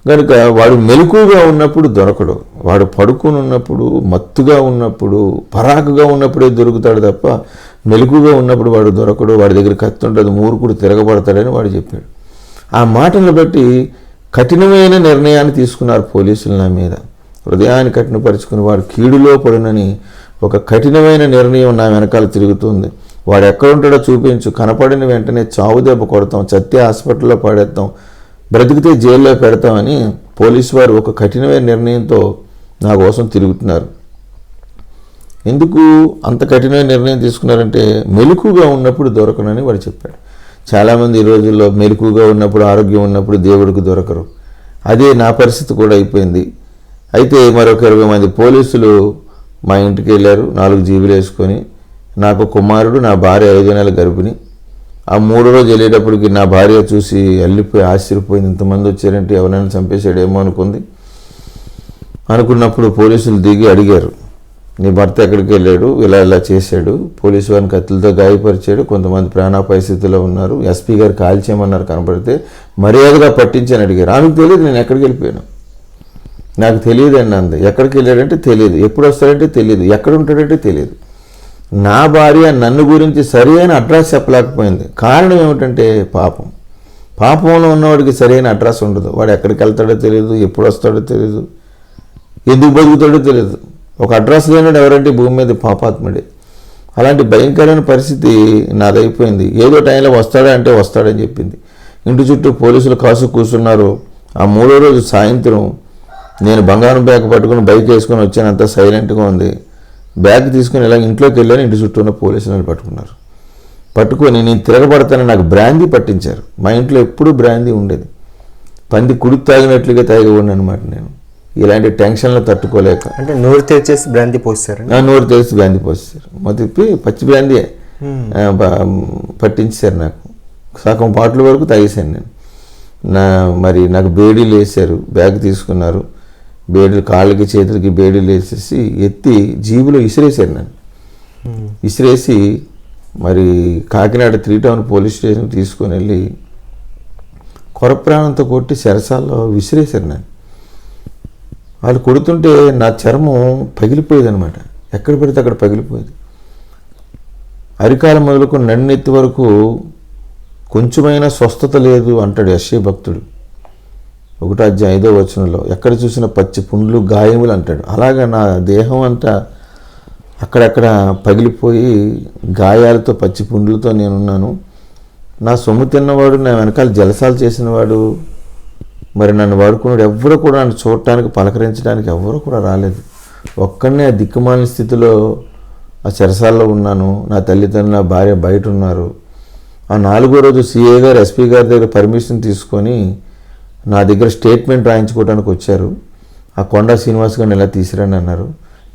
కనుక వాడు మెలకుగా ఉన్నప్పుడు దొరకడు, వాడు పడుకొని ఉన్నప్పుడు, మత్తుగా ఉన్నప్పుడు, పరాకుగా ఉన్నప్పుడే దొరుకుతాడు తప్ప మెలకుగా ఉన్నప్పుడు వాడు దొరకడు. వాడి దగ్గర కత్తి ఉంటుంది, మూర్ఖుడు తిరగబడతాడని వాడు చెప్పాడు. ఆ మాటలను బట్టి కఠినమైన నిర్ణయాన్ని తీసుకున్నారు పోలీసులు నా మీద. హృదయాన్ని కఠినపరుచుకుని వాడు కీడులో పడునని ఒక కఠినమైన నిర్ణయం నా వెనకాల తిరుగుతుంది. వాడు ఎక్కడుంటాడో చూపించు, కనపడిన వెంటనే చావు దెబ్బ కొడతాం, చత్తే హాస్పిటల్లో పడేస్తాం, బ్రతికితే జైల్లో పెడతామని పోలీసు వారు ఒక కఠినమైన నిర్ణయంతో నా కోసం తిరుగుతున్నారు. ఎందుకు అంత కఠినమైన నిర్ణయం తీసుకున్నారంటే మెలకుగా ఉన్నప్పుడు దొరకనని వాడు చెప్పాడు. చాలామంది ఈ రోజుల్లో మెలకుగా ఉన్నప్పుడు, ఆరోగ్యం ఉన్నప్పుడు దేవుడికి దొరకరు. అదే నా పరిస్థితి కూడా అయిపోయింది. అయితే మరొక 20 మంది పోలీసులు మా ఇంటికి వెళ్ళారు, 4 జీబులు వేసుకొని. నాకు కుమారుడు, నా భార్య 5 నెలల గర్భిణి. ఆ 3వ రోజు వెళ్ళేటప్పటికి నా భార్య చూసి అల్లిపోయి ఆశ్చర్యపోయింది, ఇంతమంది వచ్చారంటే ఎవరైనా చంపేశాడేమో అనుకున్నప్పుడు పోలీసులు దిగి అడిగారు, నీ భర్త ఎక్కడికి వెళ్ళాడు, ఇలా చేశాడు, పోలీసు వారిని కత్తులతో గాయపరిచాడు, కొంతమంది ప్రాణాపాయ స్థితిలో ఉన్నారు, ఎస్పీ గారు కాల్చేయమన్నారు, కనపడితే మర్యాదగా పట్టించని అడిగారు. ఆమెకు తెలియదు నేను ఎక్కడికి వెళ్ళిపోయాను, నాకు తెలియదు అని అంది. ఎక్కడికి వెళ్ళాడంటే తెలియదు, ఎప్పుడు వస్తాడంటే తెలియదు, ఎక్కడ ఉంటాడంటే తెలియదు. నా భార్య నన్ను గురించి సరైన అడ్రస్ చెప్పలేకపోయింది. కారణం ఏమిటంటే పాపంలో ఉన్నవాడికి సరైన అడ్రస్ ఉండదు. వాడు ఎక్కడికి వెళ్తాడో తెలియదు, ఎప్పుడు వస్తాడో తెలియదు, ఎందుకు బతుకుతాడో తెలియదు. ఒక అడ్రస్ లేనాడు ఎవరంటే భూమి మీద పాపాత్ముడే. అలాంటి భయంకరమైన పరిస్థితి నాదైపోయింది. ఏదో టైంలో వస్తాడా అంటే వస్తాడని చెప్పింది. ఇంటి చుట్టూ పోలీసులు కాసు కూర్చున్నారు. ఆ 3వ రోజు సాయంత్రం నేను బంగారం బ్యాగ్ పట్టుకుని బైక్ వేసుకొని వచ్చాను, అంతా సైలెంట్గా ఉంది. బ్యాగ్ తీసుకుని ఇలా ఇంట్లోకి వెళ్ళాను, ఇంటి చుట్టూ ఉన్న పోలీసులను పట్టుకున్నారు. పట్టుకొని నేను తిరగబడతానని నాకు బ్రాందీ పట్టించారు. మా ఇంట్లో ఎప్పుడూ బ్రాందీ ఉండేది, పంది కుడికి తాగినట్లుగా తాగి ఉన్నాను అనమాట. నేను ఇలాంటి టెన్షన్లు తట్టుకోలేక అంటే నోరు తెరిచేసి బ్రాందీ పోస్తారు. నోరు తెరిచి బ్రాందీ పోస్తారు, మొత్తం పచ్చి బ్రాందీ పట్టించారు. నాకు సగం బాటిల్ వరకు తాగేశాను నేను. మరి నాకు బేడీలు వేసారు, బ్యాగ్ తీసుకున్నారు, బేడీలు కాళ్ళకి చేతులకి బేడీలు వేసేసి ఎత్తి జీబులో విసిరేశారు. నన్ను విసిరేసి మరి కాకినాడ 3 టౌన్ పోలీస్ స్టేషన్ తీసుకొని వెళ్ళి కొరప్రాణంతో కొట్టి చెరసాల్లో విసిరేశారు. నన్ను వాళ్ళు కొడుతుంటే నా చర్మం పగిలిపోయేది అనమాట, ఎక్కడ పడితే అక్కడ పగిలిపోయేది. అరికాలం మొదలుకొని నన్నెత్తి వరకు కొంచెమైనా స్వస్థత లేదు అంటాడు యెషయా భక్తుడు 1వ అధ్యాయం 5వ వచనంలో. ఎక్కడ చూసిన పచ్చి పుండ్లు, గాయములు అంటాడు. అలాగా నా దేహం అంతా అక్కడక్కడ పగిలిపోయి గాయాలతో, పచ్చి పుండ్లతో నేనున్నాను. నా సొమ్ము తిన్నవాడు, నా వెనకాల జలసాలు చేసినవాడు, మరి నన్ను వాడుకున్నాడు, ఎవరు కూడా నన్ను చూడటానికి, పలకరించడానికి ఎవరు కూడా రాలేదు. ఒక్కడనే ఆ దిక్కుమాలిన స్థితిలో ఆ చెరసాల్లో ఉన్నాను. నా తల్లిదండ్రులు, నా భార్య బయట ఉన్నారు. ఆ 4వ రోజు సిఐ గారు, ఎస్పీ గారి దగ్గర పర్మిషన్ తీసుకొని నా దగ్గర స్టేట్మెంట్ రాయించుకోవడానికి వచ్చారు. ఆ కొండా శ్రీనివాస్ గారిని ఇలా తీసుకురండి అన్నారు.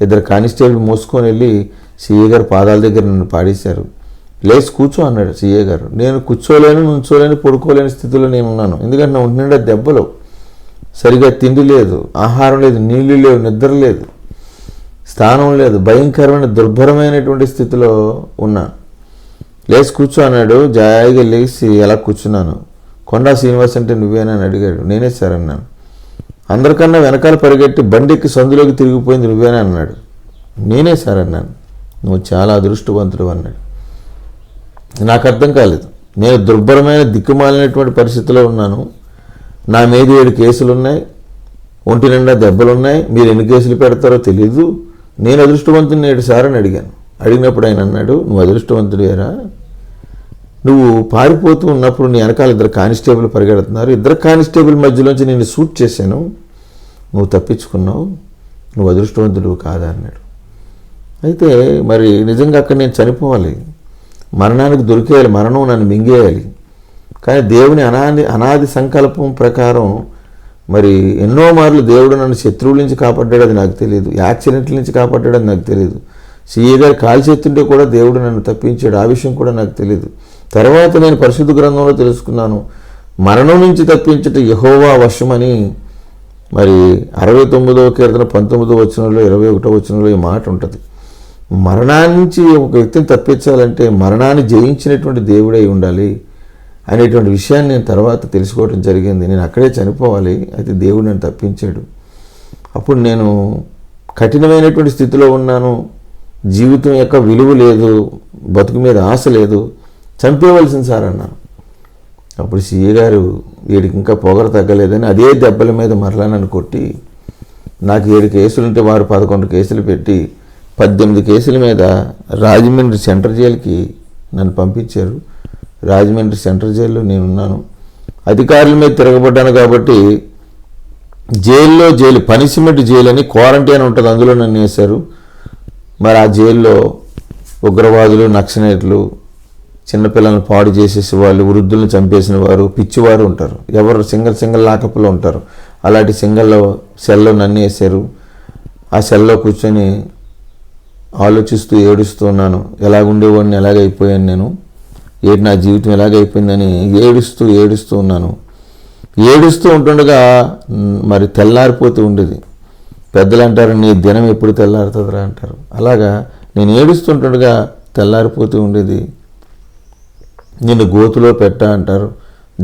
2 కానిస్టేబుల్ మోసుకొని వెళ్ళి సిఐ గారు పాదాల దగ్గర నన్ను పాడేశారు. లేచి కూర్చో అన్నాడు సిఐ గారు. నేను కూర్చోలేను, నుంచోలేను, పడుకోలేని స్థితిలో నేను ఉన్నాను. ఎందుకంటే నా ఒంటి నిండా దెబ్బలు, సరిగా తిండి లేదు, ఆహారం లేదు, నీళ్లు లేవు, నిద్ర లేదు, స్థానం లేదు, భయంకరమైన దుర్భరమైనటువంటి స్థితిలో ఉన్నాను. లేచి కూర్చో అన్నాడు. జాయిగా లేచి ఎలా కూర్చున్నాను. కొండా శ్రీనివాస్ అంటే నువ్వేనా అని అడిగాడు. నేనే సార్ అన్నాను. అందరికన్నా వెనకాల పరిగెట్టి బండికి సందులోకి తిరిగిపోయింది నువ్వేనా అన్నాడు. నేనే సార్ అన్నాను. నువ్వు చాలా అదృష్టవంతుడు అన్నాడు. నాకు అర్థం కాలేదు. నేను దుర్భరమైన దిక్కుమాలినటువంటి పరిస్థితిలో ఉన్నాను. నా మీద 7 కేసులు ఉన్నాయి, ఒంటి నిండా దెబ్బలున్నాయి, మీరు ఎన్ని కేసులు పెడతారో తెలీదు, నేను అదృష్టవంతుని 7 సార్లు అని అడిగాను. అడిగినప్పుడు ఆయన అన్నాడు, నువ్వు అదృష్టవంతుడేరా, నువ్వు పారిపోతూ ఉన్నప్పుడు నీ వెనకాల 2 కానిస్టేబుల్ పరిగెడుతున్నారు. 2 కానిస్టేబుల్ మధ్యలోంచి నేను షూట్ చేశాను, నువ్వు తప్పించుకున్నావు, నువ్వు అదృష్టవంతుడు కాదా అన్నాడు. అయితే మరి నిజంగా అక్కడ నేను చనిపోవాలి, మరణానికి దొరికేయాలి, మరణం నన్ను మింగేయాలి. కానీ దేవుని అనాది సంకల్పం ప్రకారం మరి ఎన్నో మార్లు దేవుడు నన్ను శత్రువుల నుంచి కాపాడ్డాడు, అది నాకు తెలియదు. యాక్సిడెంట్ల నుంచి కాపాడ్డాడు, అది నాకు తెలియదు. సిఏ గారు కాల్ చేస్తుంటే కూడా దేవుడు నన్ను తప్పించాడు, ఆ విషయం కూడా నాకు తెలియదు. తర్వాత నేను పరిశుద్ధ గ్రంథంలో తెలుసుకున్నాను, మరణం నుంచి తప్పించట యెహోవా వశమని. మరి 69వ కీర్తన 19వ వచనంలో 21వ వచనంలో ఈ మాట ఉంటుంది. మరణాన్ని ఒక వ్యక్తిని తప్పించాలంటే మరణాన్ని జయించినటువంటి దేవుడై ఉండాలి అనేటువంటి విషయాన్ని నేను తర్వాత తెలుసుకోవడం జరిగింది. నేను అక్కడే చనిపోవాలి, అయితే దేవుడు నన్ను తప్పించాడు. అప్పుడు నేను కఠినమైనటువంటి స్థితిలో ఉన్నాను, జీవితం యొక్క విలువ లేదు, బతుకు మీద ఆశ లేదు, చంపేయవలసింది సార్ అన్నాను. అప్పుడు సిఏ గారు వీడికి ఇంకా పొగరు తగ్గలేదని అదే దెబ్బల మీద మరలా నన్ను కొట్టి, నాకు 7 కేసులుంటే వారు 11 కేసులు పెట్టి 18 కేసుల మీద రాజమండ్రి సెంట్రల్ జైలుకి నన్ను పంపించారు. రాజమండ్రి సెంట్రల్ జైల్లో నేనున్నాను. అధికారుల మీద తిరగబడ్డాను కాబట్టి జైలు పనిష్మెంట్ జైలు అని క్వారంటైన్ ఉంటుంది, అందులో నన్ను వేశారు. మరి ఆ జైల్లో ఉగ్రవాదులు, నక్సలైట్లు, చిన్నపిల్లలను పాడు చేసేసి వాళ్ళు, వృద్ధులను చంపేసిన వారు, పిచ్చివారు ఉంటారు. ఎవరు సింగల్ లాకప్లో ఉంటారు. అలాంటి సెల్లో నన్ను వేశారు. ఆ సెల్లో కూర్చొని ఆలోచిస్తూ ఏడుస్తూ ఉన్నాను. ఎలాగుండేవాడిని, ఎలాగైపోయాను నేను, ఏంటి నా జీవితం ఎలాగైపోయిందని ఏడుస్తూ ఉన్నాను. ఏడుస్తూ ఉంటుండగా మరి తెల్లారిపోతూ ఉండేది. పెద్దలు అంటారు, నీ దినం ఎప్పుడు తెల్లారుతుందిరా అంటారు. అలాగా నేను ఏడుస్తుంటుండగా తెల్లారిపోతూ ఉండేది. నిన్ను గోతులో పెట్టా అంటారు.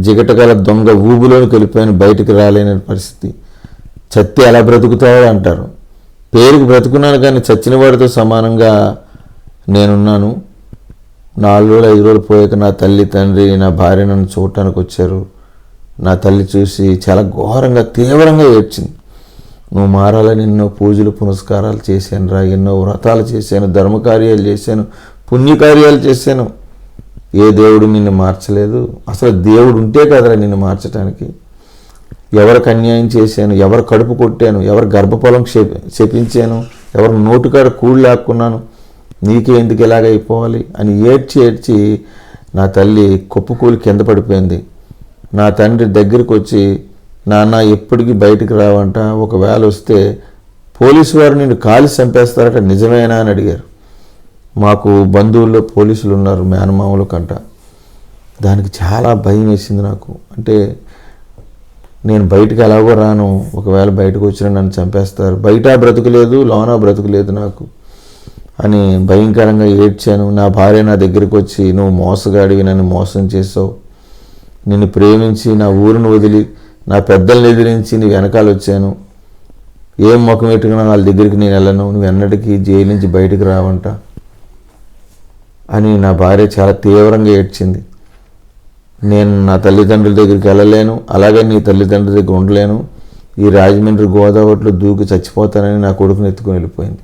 జిగటగల దొంగ ఊబులోకి వెళ్ళిపోయాను, బయటికి రాలేని పరిస్థితి. చత్తి ఎలా బ్రతుకుతావో అంటారు. పేరుకి బ్రతుకున్నాను కానీ చచ్చిన వాడితో సమానంగా నేనున్నాను. 4 రోజులు 5 రోజులు పోయాక నా తల్లి, తండ్రి, నా భార్య నన్ను చూడటానికి వచ్చారు. నా తల్లి చూసి చాలా ఘోరంగా, తీవ్రంగా ఏడ్చింది. నువ్వు మారాలని ఎన్నో పూజలు పునస్కారాలు చేశాను రా, ఎన్నో వ్రతాలు చేశాను, ధర్మకార్యాలు చేశాను, పుణ్యకార్యాలు చేశాను, ఏ దేవుడు నిన్ను మార్చలేదు. అసలు దేవుడు ఉంటే కదరా నిన్ను మార్చడానికి. ఎవరికి అన్యాయం చేశాను, ఎవరు కడుపు కొట్టాను, ఎవరు గర్భఫలం శపించాను, ఎవరు నోటుకాడ కూళ్ళు లాక్కున్నాను, నీకే ఎందుకు ఎలాగైపోవాలి అని ఏడ్చి నా తల్లి కుప్పకూలి కింద పడిపోయింది. నా తండ్రి దగ్గరికి వచ్చి, నాన్న ఎప్పటికీ బయటికి రావంట, ఒకవేళ వస్తే పోలీసు వారు నిన్ను కాలి చంపేస్తారట, నిజమేనా అని అడిగారు. మాకు బంధువుల్లో పోలీసులు ఉన్నారు, మేనమామలు కంట. దానికి చాలా భయం వేసింది నాకు. అంటే నేను బయటకు ఎలాగో రాను, ఒకవేళ బయటకు వచ్చినా నన్ను చంపేస్తారు, బయట బ్రతుకులేదు, లోన బ్రతుకులేదు నాకు అని భయంకరంగా ఏడ్చాను. నా భార్య నా దగ్గరికి వచ్చి, నువ్వు మోసగాడివి, నన్ను మోసం చేసావు, నిన్ను ప్రేమించి నా ఊరిని వదిలి నా పెద్దల్ని ఎదిరించి నీ వెనకాల వచ్చాను, ఏం ముఖం పెట్టుకున్నా వాళ్ళ దగ్గరికి నేను వెళ్ళను, నువ్వు ఎన్నటికీ జైలు నుంచి బయటకు రావంట అని నా భార్య చాలా తీవ్రంగా ఏడ్చింది. నేను నా తల్లిదండ్రుల దగ్గరికి వెళ్ళలేను, అలాగే నీ తల్లిదండ్రుల దగ్గర ఉండలేను, ఈ రాజమండ్రి గోదావరిలో దూకి చచ్చిపోతానని నా కొడుకుని ఎత్తుకుని వెళ్ళిపోయింది.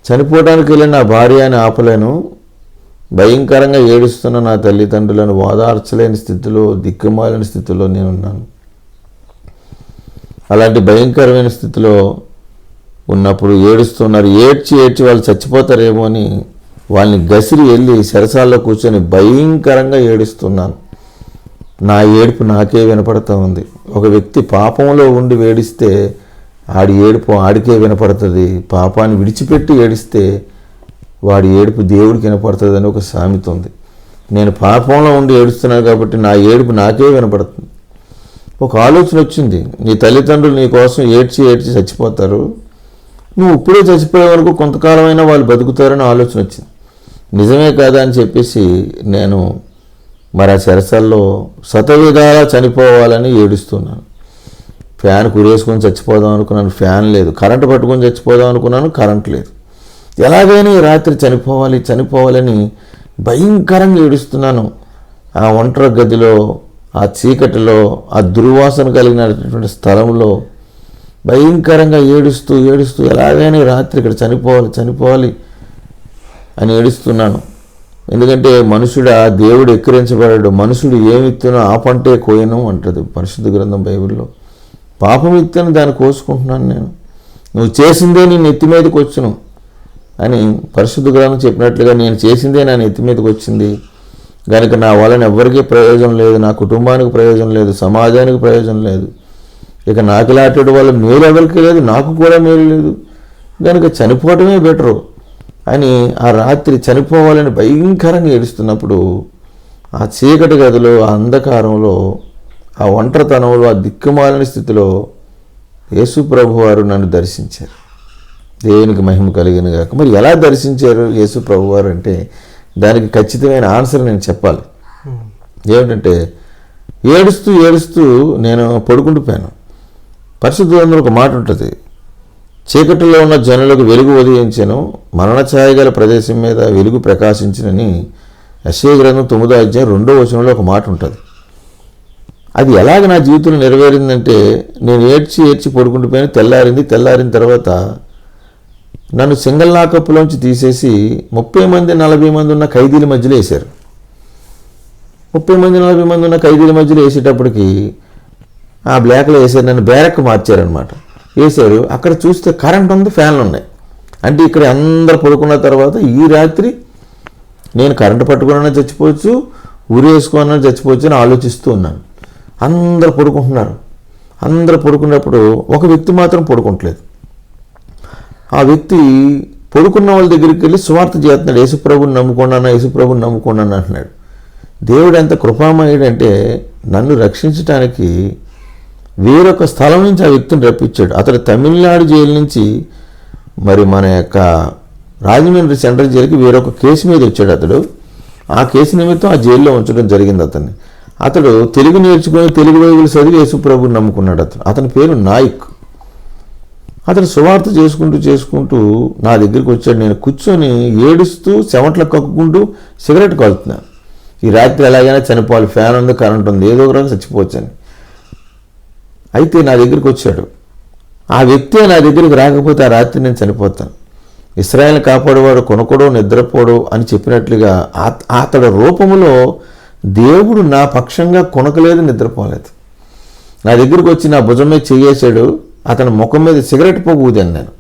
చనిపోవడానికి వెళ్ళి నా భార్య అని ఆపలేను, భయంకరంగా ఏడుస్తున్న నా తల్లిదండ్రులను ఓదార్చలేని స్థితిలో, దిక్కుమాలిన స్థితిలో నేనున్నాను. అలాంటి భయంకరమైన స్థితిలో ఉన్నప్పుడు ఏడుస్తున్నారు. ఏడ్చి వాళ్ళు చచ్చిపోతారేమో అని వాళ్ళని గసిరి వెళ్ళి సరసాల్లో కూర్చొని భయంకరంగా ఏడుస్తున్నాను. నా ఏడుపు నాకే వినపడుతూ ఉంది. ఒక వ్యక్తి పాపంలో ఉండి ఏడిస్తే ఆడి ఏడుపు ఆడికే వినపడుతుంది, పాపాన్ని విడిచిపెట్టి ఏడిస్తే వాడి ఏడుపు దేవుడికి వినపడుతుంది అని ఒక సామెత ఉంది. నేను పాపంలో ఉండి ఏడుస్తున్నాను కాబట్టి నా ఏడుపు నాకే వినపడుతుంది. ఒక ఆలోచన వచ్చింది, నీ తల్లిదండ్రులు నీ కోసం ఏడ్చి చచ్చిపోతారు, నువ్వు ఇప్పుడే చచ్చిపోయే వరకు కొంతకాలమైనా వాళ్ళు బతుకుతారని ఆలోచన వచ్చింది. నిజమే కాదా అని చెప్పేసి నేను మరి ఆ చెరసల్లో శతవిధాలా చనిపోవాలని ఏడుస్తున్నాను. ఫ్యాన్ కురేసుకొని చచ్చిపోదాం అనుకున్నాను, ఫ్యాన్ లేదు. కరెంటు పట్టుకొని చచ్చిపోదాం అనుకున్నాను, కరెంట్ లేదు. ఎలాగైనా ఈ రాత్రి చనిపోవాలని భయంకరంగా ఏడుస్తున్నాను. ఆ ఒంటరి గదిలో, ఆ చీకటిలో, ఆ దుర్వాసన కలిగినటువంటి స్థలంలో భయంకరంగా ఏడుస్తూ ఎలాగైనా ఈ రాత్రి ఇక్కడ చనిపోవాలి అని ఏడుస్తున్నాను. ఎందుకంటే మనుషుడా దేవుడు ఎక్కిరించబడాడు, మనుషుడు ఏమి ఇత్తునో ఆ పంటే కోయను అంటది పరిశుద్ధ గ్రంథం బైబిల్లో. పాపం ఇత్తని దాన్ని కోసుకుంటున్నాను నేను, నువ్వు చేసిందే నీ నెత్తి మీదకి వచ్చును అని పరిశుద్ధ గ్రంథం చెప్పినట్లుగా నేను చేసిందే నా నెత్తి మీదకి వచ్చింది కనుక నా వలన ఎవ్వరికీ ప్రయోజనం లేదు, నా కుటుంబానికి ప్రయోజనం లేదు, సమాజానికి ప్రయోజనం లేదు, ఇక నాకు ఇలాంటి వల్ల మేలు ఎవరికి లేదు, నాకు కూడా మేలు లేదు, కనుక చనిపోవటమే బెటరు అని ఆ రాత్రి చనిపోవాలని భయంకరంగా ఏడుస్తున్నప్పుడు ఆ చీకటి గదిలో, ఆ అంధకారంలో, ఆ ఒంటరితనంలో, ఆ దిక్కుమాలిన స్థితిలో యేసు ప్రభు వారు నన్ను దర్శించారు. దేవునికి మహిమ కలిగిన గాక. మరి ఎలా దర్శించారు యేసు ప్రభు వారు అంటే దానికి ఖచ్చితమైన ఆన్సర్ నేను చెప్పాలి. ఏమిటంటే ఏడుస్తూ ఏడుస్తూ నేను పడుకుంటుపోయాను. పరిశుద్ధ గ్రంథంలో ఒక మాట ఉంటుంది, చీకటిలో ఉన్న జనులకు వెలుగు ఉదయించెను, మరణ ఛాయ గల ప్రదేశం మీద వెలుగు ప్రకాశించినని యెషయా గ్రంథం 9వ అధ్యాయం 2వ వచనంలో ఒక మాట ఉంటుంది. అది ఎలాగ నా జీవితంలో నెరవేరిందంటే నేను ఏడ్చి ఏడ్చి పడుకుంటుపోయాను. తెల్లారిన తర్వాత నన్ను సింగల్ లాకప్లోంచి తీసేసి 30 మంది 40 మంది ఉన్న ఖైదీల మధ్యలో వేశారు. 30 మంది 40 మంది ఉన్న ఖైదీల మధ్యలో వేసేటప్పటికి ఆ బ్లాక్లో వేసారు, నన్ను బ్యారక్ మార్చారనమాట. వేశారు. అక్కడ చూస్తే కరెంట్ ఉంది, ఫ్యాన్లు ఉన్నాయి. అంటే ఇక్కడ అందరు పడుకున్న తర్వాత ఈ రాత్రి నేను కరెంటు పట్టుకున్నా చచ్చిపోవచ్చు, ఉరి వేసుకున్నా చచ్చిపోవచ్చు అని ఆలోచిస్తూ ఉన్నాను. అందరు పడుకుంటున్నారు. అందరు పడుకున్నప్పుడు ఒక వ్యక్తి మాత్రం పడుకుంటలేదు. ఆ వ్యక్తి పడుకున్న వాళ్ళ దగ్గరికి వెళ్ళి సువార్త చేస్తున్నాడు, యేసుప్రభుని నమ్ముకున్నాను అంటున్నాడు. దేవుడు ఎంత కృపామయుడంటే నన్ను రక్షించడానికి వేరొక స్థలం నుంచి ఆ వ్యక్తిని రప్పించాడు. అతడు తమిళనాడు జైలు నుంచి మరి మన యొక్క రాజమండ్రి సెంట్రల్ జైలుకి వేరొక కేసు మీద వచ్చాడు. అతడు ఆ కేసు నిమిత్తం ఆ జైల్లో ఉంచడం జరిగింది అతన్ని. అతడు తెలుగు నేర్చుకుని తెలుగు బైబిల్ చదివి యేసుప్రభుని నమ్ముకున్నాడు. అతని పేరు నాయక్. అతను సువార్త చేసుకుంటూ నా దగ్గరికి వచ్చాడు. నేను కూర్చొని ఏడుస్తూ చెమట్లు కక్కుకుంటూ సిగరెట్ కాలుతున్నాను. ఈ రాత్రి ఎలాగైనా చనిపోవాలి, ఫ్యాన్ ఉంది, కరెంట్ ఉంది, ఏదో ఒక రకంగా చచ్చిపోవచ్చని. అయితే నా దగ్గరికి వచ్చాడు. ఆ వ్యక్తి నా దగ్గరికి రాకపోతే ఆ రాత్రి నేను చనిపోతాను. ఇశ్రాయేలుని కాపాడేవాడు కొనకూడో నిద్రపోడు అని చెప్పినట్లుగా అతడి రూపంలో దేవుడు నా పక్షంగా కొనకలేదు, నిద్రపోలేదు. నా దగ్గరికి వచ్చి నా భుజం మీద చేయేశాడు. అతని ముఖం మీద సిగరెట్ పొగ ఊదాను నేను.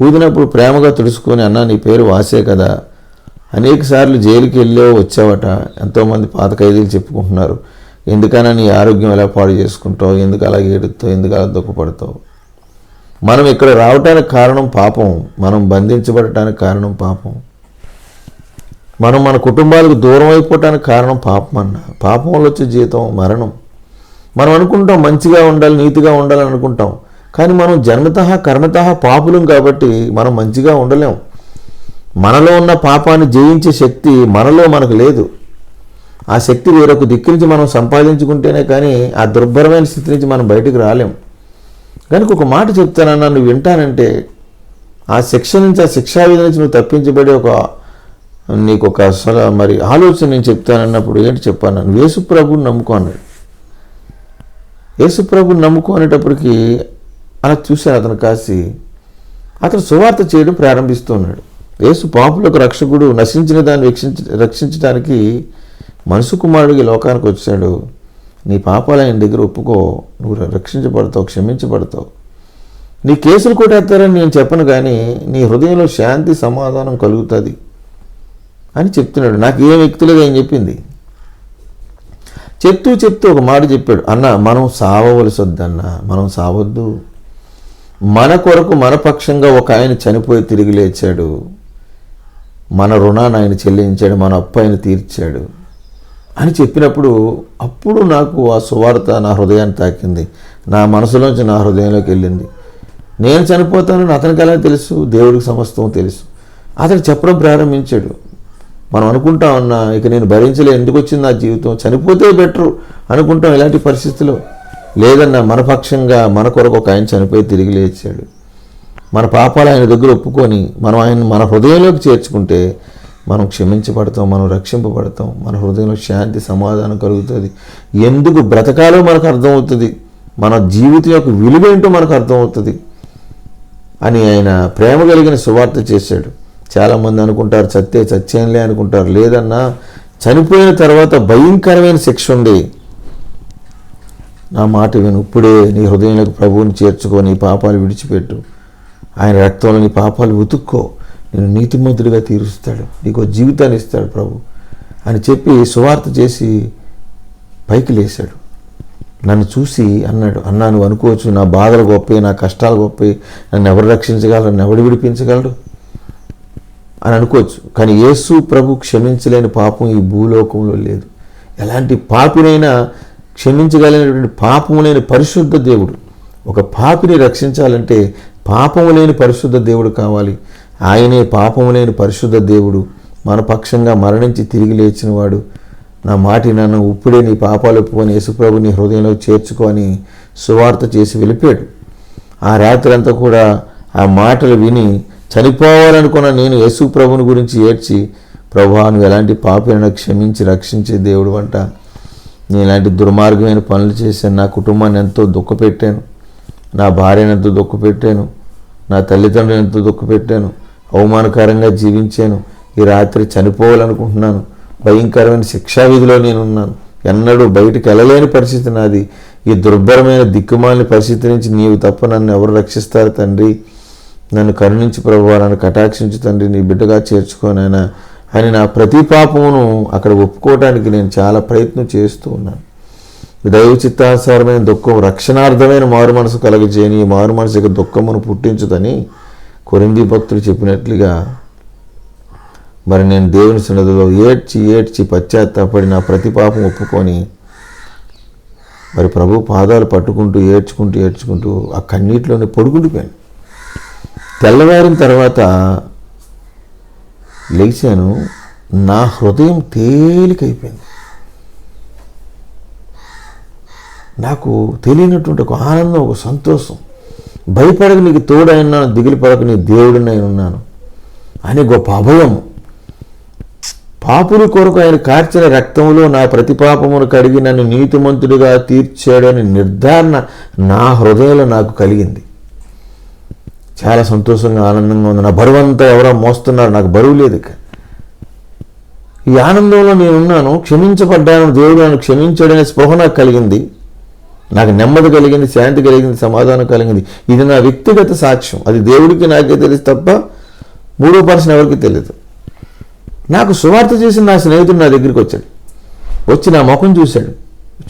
ఊదినప్పుడు ప్రేమగా తుడుచుకొని, అన్నా నీ పేరు వాసే కదా, అనేక సార్లు జైలుకి వెళ్ళావు వచ్చావట, ఎంతోమంది పాత ఖైదీలు చెప్పుకుంటున్నారు, ఎందుకైనా నీ ఆరోగ్యం ఎలా పాడు చేసుకుంటావు, ఎందుకు అలా ఏడుతావు, ఎందుకు అలా దుఃఖపడతావు. మనం ఇక్కడ రావటానికి కారణం పాపం, మనం బంధించబడటానికి కారణం పాపం, మనం మన కుటుంబాలకు దూరం అయిపోవటానికి కారణం పాపం అన్న. పాపం వల్ల వచ్చే జీతం మరణం. మనం అనుకుంటాం మంచిగా ఉండాలి, నీతిగా ఉండాలని అనుకుంటాం, కానీ మనం జన్మతః కర్మతః పాపులం కాబట్టి మనం మంచిగా ఉండలేం. మనలో ఉన్న పాపాన్ని జయించే శక్తి మనకు లేదు. ఆ శక్తి వేరొక దిక్కు నుంచి మనం సంపాదించుకుంటేనే కానీ ఆ దుర్భరమైన స్థితి నుంచి మనం బయటకు రాలేం. కనుక ఒక మాట చెప్తానన్నా, నువ్వు వింటానంటే ఆ శిక్ష నుంచి, ఆ శిక్షావిధి నుంచి నువ్వు తప్పించబడే నీకు ఒక మరి ఆలోచన నేను చెప్తానన్నప్పుడు ఏంటి చెప్పాను, నువ్వు యేసుప్రభుని నమ్ముకో అన్నాడు. యేసుప్రభుని నమ్ముకో అనేటప్పటికీ అలా చూశాను అతను కాసి. అతను సువార్త చేయడం ప్రారంభిస్తూ ఉన్నాడు. యేసు పాపులకు రక్షకుడు, నశించిన దాన్ని రక్షించడానికి మనుషు కుమారుడికి లోకానికి వచ్చాడు. నీ పాపాలు ఆయన దగ్గర ఒప్పుకో, నువ్వు రక్షించబడతావు, క్షమించబడతావు. నీ కేసులు కొట్టేస్తారని నేను చెప్పను, కానీ నీ హృదయంలో శాంతి సమాధానం కలుగుతుంది అని చెప్తున్నాడు. నాకు ఏం వ్యక్తులుగా ఏం చెప్పింది. చెప్తూ ఒక మాట చెప్పాడు, అన్న మనం సావవలసి వద్దన్న, మనం సావద్దు. మన కొరకు మన పక్షంగా ఒక ఆయన చనిపోయి తిరిగి లేచాడు, మన రుణాన్ని ఆయన చెల్లించాడు, మన అప్పు ఆయన తీర్చాడు అని చెప్పినప్పుడు అప్పుడు నాకు ఆ సువార్త నా హృదయాన్ని తాకింది, నా మనసులోంచి నా హృదయంలోకి వెళ్ళింది. నేను చనిపోతానని అతనికి ఎలా తెలుసు? దేవుడికి సమస్తం తెలుసు. అతను చెప్పడం ప్రారంభించాడు. మనం అనుకుంటా ఉన్నా, ఇక నేను భరించలే, ఎందుకు వచ్చింది నా జీవితం, చనిపోతే బెటరు అనుకుంటాం ఇలాంటి పరిస్థితుల్లో. లేదన్నా, మన పక్షంగా మన కొరకు ఒక ఆయన చనిపోయి తిరిగి లేచాడు. మన పాపాలు ఆయన దగ్గర ఒప్పుకొని మనం ఆయన మన హృదయంలోకి చేర్చుకుంటే మనం క్షమించబడతాం, మనం రక్షింపబడతాం, మన హృదయంలో శాంతి సమాధానం కలుగుతుంది. ఎందుకు బ్రతకాలో మనకు అర్థమవుతుంది, మన జీవితం యొక్క విలువ ఏంటో మనకు అర్థమవుతుంది అని ఆయన ప్రేమ కలిగిన సువార్త చేశాడు. చాలామంది అనుకుంటారు చచ్చేయంలే అనుకుంటారు. లేదన్నా, చనిపోయిన తర్వాత భయంకరమైన శిక్ష ఉంది. నా మాట విను, ఇప్పుడే నీ హృదయంలోకి ప్రభువుని చేర్చుకో, నీ పాపాలు విడిచిపెట్టు, ఆయన రక్తంలో నీ పాపాలు ఉతుక్కో, నేను నీతిమంతుడిగా తీరుస్తాడు, నీకు జీవితాన్ని ఇస్తాడు ప్రభు అని చెప్పి సువార్త చేసి పైకి లేచాడు. నన్ను చూసి అన్నాడు, అన్నా నువ్వు అనుకోవచ్చు నా బాధలు గొప్పే, నా కష్టాలు గొప్పే, నన్ను ఎవరు రక్షించగలరు, నన్ను ఎవడు విడిపించగలడు అని అనుకోవచ్చు. కానీ యేసు ప్రభు క్షమించలేని పాపం ఈ భూలోకంలో లేదు. ఎలాంటి పాపినైనా క్షమించగలిగినటువంటి పాపము లేని పరిశుద్ధ దేవుడు. ఒక పాపిని రక్షించాలంటే పాపము లేని పరిశుద్ధ దేవుడు కావాలి. ఆయనే పాపము లేని పరిశుద్ధ దేవుడు, మన పక్షంగా మరణించి తిరిగి లేచినవాడు. నా మాటి నన్ను ఇప్పుడే నీ పాపాలు ఒప్పుకొని యేసుప్రభు నీ హృదయంలో చేర్చుకో అని సువార్త చేసి వెళ్ళిపోయాడు. ఆ రాత్రి అంతా కూడా ఆ మాటలు విని చనిపోవాలనుకున్న నేను యేసుప్రభుని గురించి ఏడ్చి, ప్రభువా నువ్వు ఎలాంటి పాపిని క్షమించి రక్షించే దేవుడు అంట. నేను ఇలాంటి దుర్మార్గమైన పనులు చేశాను, నా కుటుంబాన్ని ఎంతో దుఃఖపెట్టాను, నా భార్యను ఎంతో దుఃఖపెట్టాను, నా తల్లిదండ్రులను ఎంతో దుఃఖపెట్టాను, అవమానకరంగా జీవించాను. ఈ రాత్రి చనిపోవాలనుకుంటున్నాను, భయంకరమైన శిక్షా విధిలో నేనున్నాను, ఎన్నడూ బయటికి వెళ్ళలేని పరిస్థితి నాది. ఈ దుర్భరమైన దిక్కుమాలిన పరిస్థితి నుంచి నీవు తప్ప నన్ను ఎవరు రక్షిస్తారు తండ్రి, నన్ను కరుణించి ప్రభువా, నన్ను కటాక్షించు తండ్రి, నీ బిడ్డగా చేర్చుకోనైనా అని నా ప్రతి పాపమును అక్కడ ఒప్పుకోవడానికి నేను చాలా ప్రయత్నం చేస్తూ ఉన్నాను. దైవ చిత్తానుసారమైన దుఃఖం రక్షణార్థమైన మారు మనసు కలగజేయని, ఈ మారు మనసుకి దుఃఖమును పుట్టించుదని కొరింథీ భక్తులు చెప్పినట్లుగా మరి నేను దేవుని సన్నిధిలో ఏడ్చి పశ్చాత్తాపడి నా ప్రతి పాపం ఒప్పుకొని మరి ప్రభు పాదాలు పట్టుకుంటూ ఏడ్చుకుంటూ ఆ కన్నీటిలోనే పడుకుండిపోయాను. తెల్లవారిన తర్వాత లేచాను, నా హృదయం తేలికైపోయింది. నాకు తెలియనటువంటి ఒక ఆనందం, ఒక సంతోషం. భయపడక నీకు తోడైనాను, దిగులు పడక నీ దేవుడిని ఉన్నాను అనే గొప్ప అభయం. పాపుల కొరకు ఆయన కార్చిన రక్తంలో నా ప్రతి పాపమును కడిగి నన్ను నీతిమంతుడిగా తీర్చాడని నిర్ధారణ నా హృదయంలో నాకు కలిగింది. చాలా సంతోషంగా ఆనందంగా ఉంది. నా బరువంతా ఎవరో మోస్తున్నారు, నాకు బరువు లేదు. ఈ ఆనందంలో నేనున్నాను, క్షమించబడ్డాను, దేవుడు నన్ను క్షమించాడనే స్పృహ నాకు కలిగింది. నాకు నెమ్మది కలిగింది, శాంతి కలిగింది, సమాధానం కలిగింది. ఇది నా వ్యక్తిగత సాక్ష్యం. అది దేవుడికి నాకే తెలుసు తప్ప మూడో పర్సన్ ఎవరికి తెలియదు. నాకు సువార్త చేసిన నా స్నేహితుడు నా దగ్గరికి వచ్చి నా ముఖం చూశాడు.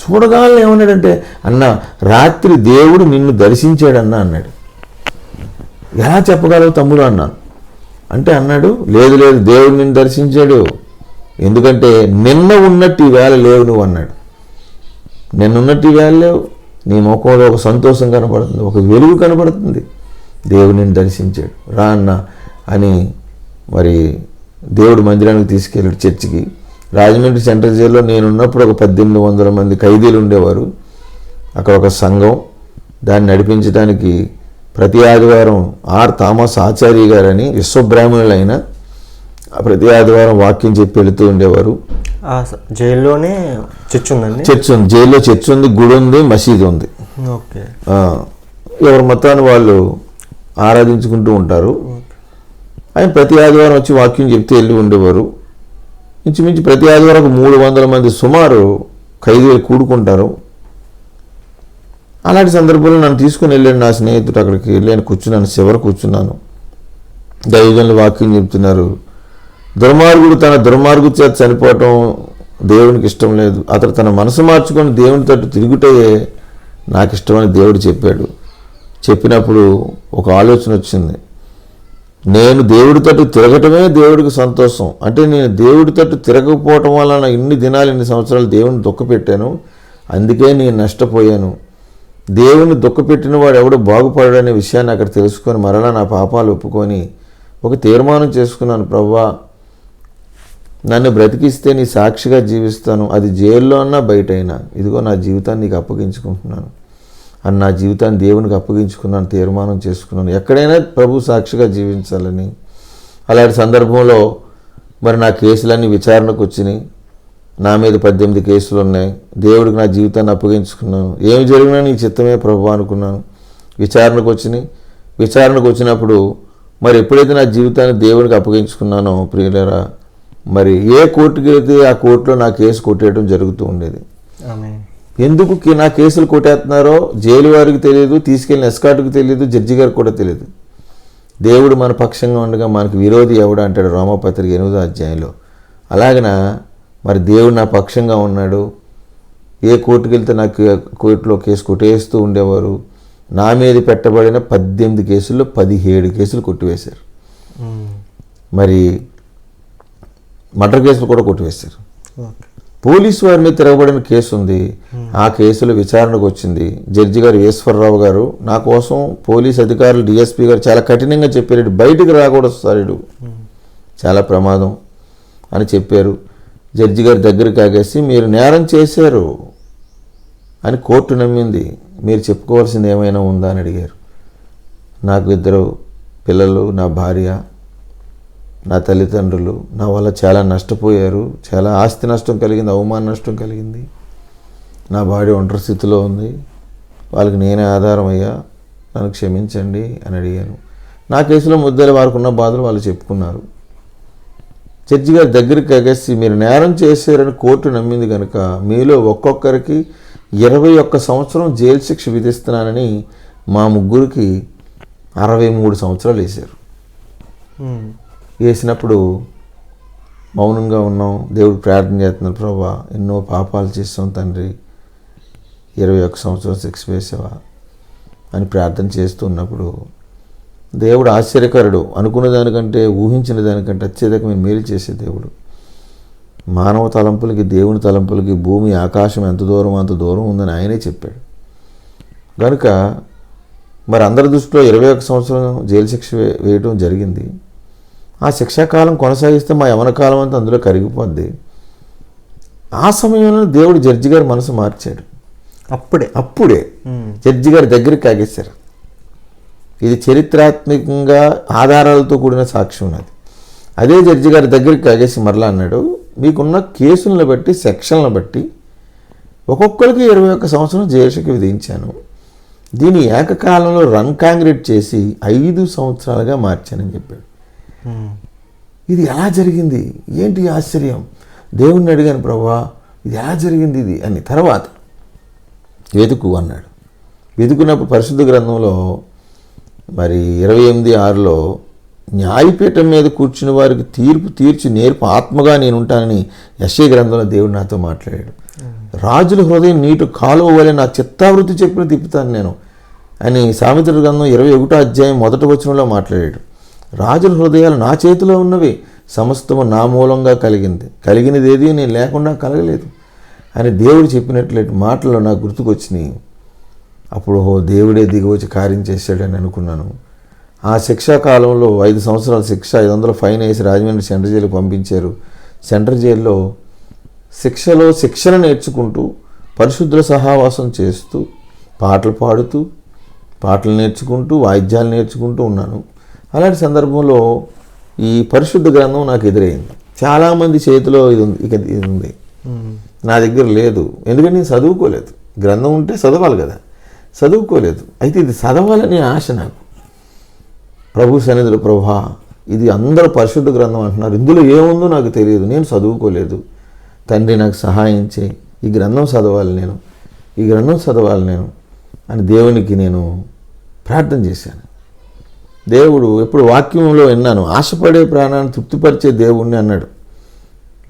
చూడగానే ఏమన్నాడంటే, అన్న రాత్రి దేవుడు నిన్ను దర్శించాడన్నా అన్నాడు. ఎలా చెప్పగలవు తమ్ముడు అన్నాను. అంటే అన్నాడు, లేదు దేవుడు నిన్ను దర్శించాడు, ఎందుకంటే నిన్న ఉన్నట్టు ఈవేళ లేవు నువ్వు అన్నాడు. నిన్నున్నట్టు ఈవేళ లేవు, నీ ముఖంలో ఒక సంతోషం కనపడుతుంది, ఒక వెలుగు కనపడుతుంది. దేవుడు నిన్ను దర్శించాడు, రా అన్న అని మరి దేవుడు మందిరానికి తీసుకెళ్ళాడు, చర్చికి. రాజమండ్రి సెంట్రల్ జైల్లో నేనున్నప్పుడు ఒక 1800 మంది ఖైదీలు ఉండేవారు. అక్కడ ఒక సంఘం, దాన్ని నడిపించడానికి ప్రతి ఆదివారం థామస్ ఆచార్య గారని విశ్వబ్రాహ్మణులైన ప్రతి ఆదివారం వాక్యం చెప్పి వెళుతూ ఉండేవారు. జైల్లోనే చర్చ్ ఉందండి? చర్చ్ ఉంది, జైల్లో చర్చ్ ఉంది, గుడి ఉంది, మసీదు ఉంది. ఓకే. ఎవరి మతాన్ని వాళ్ళు ఆరాధించుకుంటూ ఉంటారు. ఆయన ప్రతి ఆదివారం వచ్చి వాక్యం చెప్తే వెళ్ళి ఉండేవారు. ఇంచుమించు ప్రతి ఆదివారం 300 మంది సుమారు ఖైదీలు కూడుకుంటారు. అలాంటి సందర్భంలో నన్ను తీసుకుని వెళ్ళాను నా స్నేహితుడు. అక్కడికి వెళ్ళాను, కూర్చున్నాను, చివర కూర్చున్నాను. దైవజనులు వాక్యం చెప్తున్నారు. దుర్మార్గుడు తన దుర్మార్గు చేత చనిపోవటం దేవునికి ఇష్టం లేదు, అతడు తన మనసు మార్చుకొని దేవుని తట్టు తిరుగుటయే నాకు ఇష్టమని దేవుడు చెప్పాడు. చెప్పినప్పుడు ఒక ఆలోచన వచ్చింది, నేను దేవుడి తట్టు తిరగటమే దేవుడికి సంతోషం. అంటే నేను దేవుడి తట్టు తిరగకపోవటం వలన ఇన్ని సంవత్సరాలు దేవుని దుఃఖపెట్టాను, అందుకే నేను నష్టపోయాను. దేవుని దుఃఖపెట్టిన వాడు ఎవడు బాగుపడనే విషయాన్ని అక్కడ తెలుసుకొని మరలా నా పాపాలు ఒప్పుకొని ఒక తీర్మానం చేసుకున్నాను, ప్రభువా నన్ను బ్రతికిస్తే నీ సాక్షిగా జీవిస్తాను, అది జైల్లో అన్నా బయట అయినా, ఇదిగో నా జీవితాన్ని నీకు అప్పగించుకుంటున్నాను అని నా జీవితాన్ని దేవునికి అప్పగించుకున్నాను, తీర్మానం చేసుకున్నాను. ఎక్కడైనా ప్రభు సాక్షిగా జీవించాలని. అలాంటి సందర్భంలో మరి నా కేసులన్నీ విచారణకు వచ్చినాయి. నా మీద 18 కేసులు ఉన్నాయి. దేవుడికి నా జీవితాన్ని అప్పగించుకున్నాను. ఏమి జరిగినా నీ చిత్తమే ప్రభు అనుకున్నాను. విచారణకు వచ్చినాయి. విచారణకు వచ్చినప్పుడు మరి ఎప్పుడైతే నా జీవితాన్ని దేవునికి అప్పగించుకున్నానో ప్రియులరా, మరి ఏ కోర్టుకి వెళితే ఆ కోర్టులో నా కేసు కొట్టేయడం జరుగుతూ ఉండేది. ఆమేన్. ఎందుకు నా కేసులు కొట్టేస్తున్నారో జైలు వారికి తెలియదు, తీసుకెళ్ళిన ఎస్కాట్కి తెలియదు, జడ్జి గారికి కూడా తెలియదు. దేవుడు మన పక్షంగా ఉండగా మనకు విరోధి ఎవడు అంటాడు రోమాపత్రిక 8వ అధ్యాయంలో. అలాగన మరి దేవుడు నా పక్షంగా ఉన్నాడు. ఏ కోర్టుకి వెళ్తే నాకు కోర్టులో కేసు కొట్టేస్తూ ఉండేవారు. నా మీద పెట్టబడిన 18 కేసుల్లో 17 కేసులు కొట్టివేశారు. మరి మర్డర్ కేసులు కూడా కొట్టివేశారు. ఓకే. పోలీసు వారి మీద తిరగబడిన కేసు ఉంది. ఆ కేసులో విచారణకు వచ్చింది. జడ్జి గారు ఈశ్వరరావు గారు నా కోసం పోలీస్ అధికారులు డిఎస్పీ గారు చాలా కఠినంగా చెప్పారు, బయటికి రాకూడదు సార్, ఇడు చాలా ప్రమాదం అని చెప్పారు. జడ్జి గారి దగ్గరికి ఆగేసి మీరు నేరం చేశారు అని కోర్టు నమ్మింది, మీరు చెప్పుకోవాల్సింది ఏమైనా ఉందా అని అడిగారు. నాకు 2 పిల్లలు, నా భార్య, నా తల్లిదండ్రులు నా వల్ల చాలా నష్టపోయారు. చాలా ఆస్తి నష్టం కలిగింది, అవమాన నష్టం కలిగింది. నా భార్య ఒంటరి స్థితిలో ఉంది, వాళ్ళకి నేనే ఆధారం అయ్యా, నన్ను క్షమించండి అని అడిగాను. నా కేసులో ముద్దాలు వారికి ఉన్న బాధలు వాళ్ళు చెప్పుకున్నారు. జడ్జి గారి దగ్గరికి ఎగేసి మీరు నేరం చేశారని కోర్టు నమ్మింది కనుక మీలో ఒక్కొక్కరికి 21 సంవత్సరం జైలు శిక్ష విధిస్తున్నానని మా ముగ్గురికి 63 సంవత్సరాలు వేశారు. వేసినప్పుడు మౌనంగా ఉన్నాం. దేవుడు ప్రార్థన చేస్తున్నారు, ప్రభా ఎన్నో పాపాలు చేస్తాం తండ్రి, 21 సంవత్సరం శిక్ష వేసావా అని ప్రార్థన చేస్తూ ఉన్నప్పుడు దేవుడు ఆశ్చర్యకరుడు. అనుకున్న దానికంటే ఊహించిన దానికంటే అత్యధికమైన మేలు చేసే దేవుడు. మానవ తలంపులకి దేవుని తలంపులకి భూమి ఆకాశం ఎంత దూరం ఉందని ఆయనే చెప్పాడు. కనుక మరి అందరి దృష్టిలో 21 సంవత్సరం జైలు శిక్ష వేయడం జరిగింది. ఆ శిక్షాకాలం కొనసాగిస్తే మా యవన కాలం అంతా అందులో కరిగిపోద్ది. ఆ సమయంలో దేవుడు జడ్జి గారి మనసు మార్చాడు. అప్పుడే జడ్జి గారి దగ్గరికి ఆగేశారు. ఇది చరిత్రాత్మకంగా ఆధారాలతో కూడిన సాక్ష్యం ఉన్నది. అదే జడ్జి గారి దగ్గరికి ఆగేసి మరలా అన్నాడు, మీకున్న కేసులను బట్టి సెక్షన్లను బట్టి ఒక్కొక్కరికి 21 సంవత్సరం జైలు శిక్ష విధించాను. దీన్ని ఏకకాలంలో రన్ కాంక్రీట్ చేసి 5 సంవత్సరాలుగా మార్చానని చెప్పాడు. ఇది ఎలా జరిగింది, ఏంటి ఆశ్చర్యం, దేవుణ్ణి అడిగాను, ప్రభువా ఇది ఎలా జరిగింది ఇది అని. తర్వాత వెతుకు అన్నాడు. వెతుకున్నప్పుడు పరిశుద్ధ గ్రంథంలో మరి 28:6లో న్యాయపీఠం మీద కూర్చుని వారికి తీర్పు తీర్చి నేర్పు ఆత్మగా నేను ఉంటానని యెషయా గ్రంథంలో దేవుడు నాతో మాట్లాడాడు. రాజుల హృదయం నీటి కాలువ వలె నా చిత్తావృత్తి చెప్పిన తిప్పుతాను నేను అని సామెతల గ్రంథం 21వ అధ్యాయం 1వ వచనంలో మాట్లాడాడు. రాజుల హృదయాలు నా చేతిలో ఉన్నవి, సమస్తము నా మూలంగా కలిగినది ఏది నేను లేకుండా కలగలేదు అని దేవుడు చెప్పినట్లయితే మాటలు నాకు గుర్తుకొచ్చినాయి. అప్పుడు దేవుడే దిగివచ్చి కార్యం చేశాడని అనుకున్నాను. ఆ శిక్షాకాలంలో 5 సంవత్సరాల శిక్ష, 500 ఫైన్ వేసి రాజమండ్రి సెంట్రల్ జైలుకి పంపించారు. సెంట్రల్ జైల్లో శిక్షణ నేర్చుకుంటూ పరిశుద్ధుల సహవాసం చేస్తూ పాటలు పాడుతూ పాటలు నేర్చుకుంటూ వాయిద్యాలు నేర్చుకుంటూ ఉన్నాను. అలాంటి సందర్భంలో ఈ పరిశుద్ధ గ్రంథం నాకు ఎదురైంది. చాలామంది చేతిలో ఇది ఉంది, నా దగ్గర లేదు. ఎందుకంటే నేను చదువుకోలేదు. గ్రంథం ఉంటే చదవాలి కదా, చదువుకోలేదు. అయితే ఇది చదవాలని ఆశ నాకు. ప్రభు సన్నిధిలో, ప్రభువా ఇది అందరూ పరిశుద్ధ గ్రంథం అంటున్నారు, ఇందులో ఏముందో నాకు తెలియదు, నేను చదువుకోలేదు, తండ్రి నాకు సహాయం చేయి, ఈ గ్రంథం చదవాలి నేను అని దేవునికి నేను ప్రార్థన చేశాను. దేవుడు ఎప్పుడు వాక్యంలో విన్నాను, ఆశపడే ప్రాణాన్ని తృప్తిపరిచే దేవుణ్ణి అన్నాడు.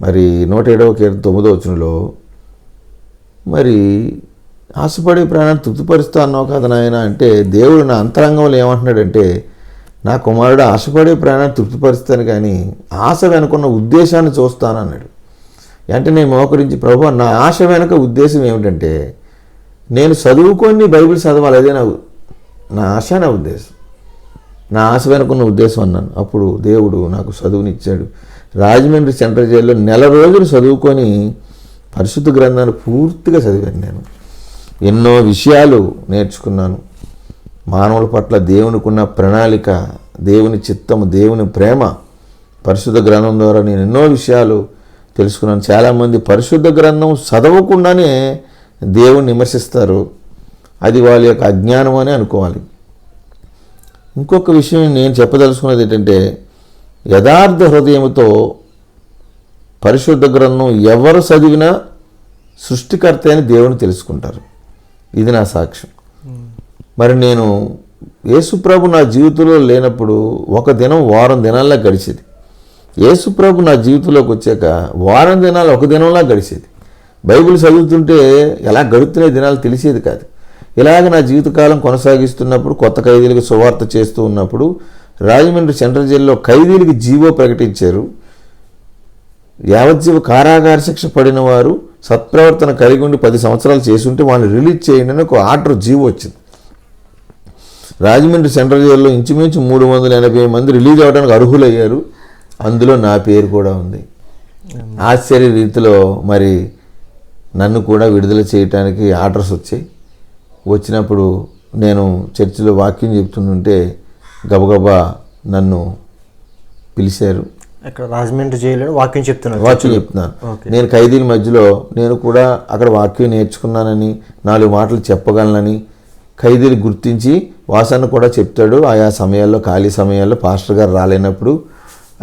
మరి 107వ కీర్తన 9వ వచనంలో మరి ఆశపడే ప్రాణాన్ని తృప్తిపరుస్తా అన్నావు కదా నాయన అంటే, దేవుడు నా అంతరంగంలో ఏమంటున్నాడంటే, నా కుమారుడు ఆశపడే ప్రాణాన్ని తృప్తిపరుస్తాను కానీ ఆశ వెనుకున్న ఉద్దేశాన్ని చూస్తానన్నాడు. అంటే నేను మోకరించి, ప్రభు నా ఆశ వెనుక ఉద్దేశం ఏమిటంటే నేను చదువుకొని బైబిల్ చదవాలి, అదే నా ఆశ, నా ఉద్దేశం, నా ఆశ వెనుకున్న ఉద్దేశం అన్నాను. అప్పుడు దేవుడు నాకు చదువునిచ్చాడు. రాజమండ్రి సెంట్రల్ జైల్లో 1 రోజులు చదువుకొని పరిశుద్ధ గ్రంథాన్ని పూర్తిగా చదివాను. నేను ఎన్నో విషయాలు నేర్చుకున్నాను. మానవుల పట్ల దేవునికి ఉన్న ప్రణాళిక, దేవుని చిత్తము, దేవుని ప్రేమ పరిశుద్ధ గ్రంథం ద్వారా నేను ఎన్నో విషయాలు తెలుసుకున్నాను. చాలామంది పరిశుద్ధ గ్రంథం చదవకుండానే దేవుని విమర్శిస్తారు. అది వాళ్ళ యొక్క అజ్ఞానం అని అనుకోవాలి. ఇంకొక విషయం నేను చెప్పదలుచుకున్నది ఏంటంటే, యథార్థ హృదయంతో పరిశుద్ధ గ్రంథం ఎవరు చదివినా సృష్టికర్త అని దేవుని తెలుసుకుంటారు. ఇది నా సాక్ష్యం. మరి నేను యేసుప్రభు నా జీవితంలో లేనప్పుడు ఒక దినం వారం దినాల్లో గడిచేది. యేసుప్రభు నా జీవితంలోకి వచ్చాక వారం దినాలు ఒక దినంలా గడిచేది. బైబిల్ చదువుతుంటే ఎలా గడుపుతున్న దినాలు తెలిసేది కాదు. ఇలాగ నా జీవితకాలం కొనసాగిస్తున్నప్పుడు, కొత్త ఖైదీలకు సువార్త చేస్తూ ఉన్నప్పుడు రాజమండ్రి సెంట్రల్ జైల్లో ఖైదీలకు జీవో ప్రకటించారు. యావజ్జీవ కారాగార శిక్ష పడిన వారు సత్ప్రవర్తన కలిగి ఉండి 10 సంవత్సరాలు చేసి ఉంటే వాళ్ళని రిలీజ్ చేయండి అని ఒక ఆర్డర్ జీవో వచ్చింది. రాజమండ్రి సెంట్రల్ జైల్లో ఇంచుమించు 380 మంది రిలీజ్ అవ్వడానికి అర్హులయ్యారు. అందులో నా పేరు కూడా ఉంది. ఆశ్చర్య రీతిలో మరి నన్ను కూడా విడుదల చేయడానికి ఆర్డర్స్ వచ్చాయి. వచ్చినప్పుడు నేను చర్చిలో వాక్యం చెప్తుంటే గబగబా నన్ను పిలిచారు. ఇక్కడ రాజమండ్రి జైల్లో వాక్యం చెప్తున్నాను. నేను ఖైదీల మధ్యలో నేను కూడా అక్కడ వాక్యం నేర్చుకున్నానని, 4 మాటలు చెప్పగలనని ఖైదీలు గుర్తించి వాసన్న కూడా చెప్తాడు ఆయా సమయాల్లో, ఖాళీ సమయాల్లో పాస్టర్ గారు రాలేనప్పుడు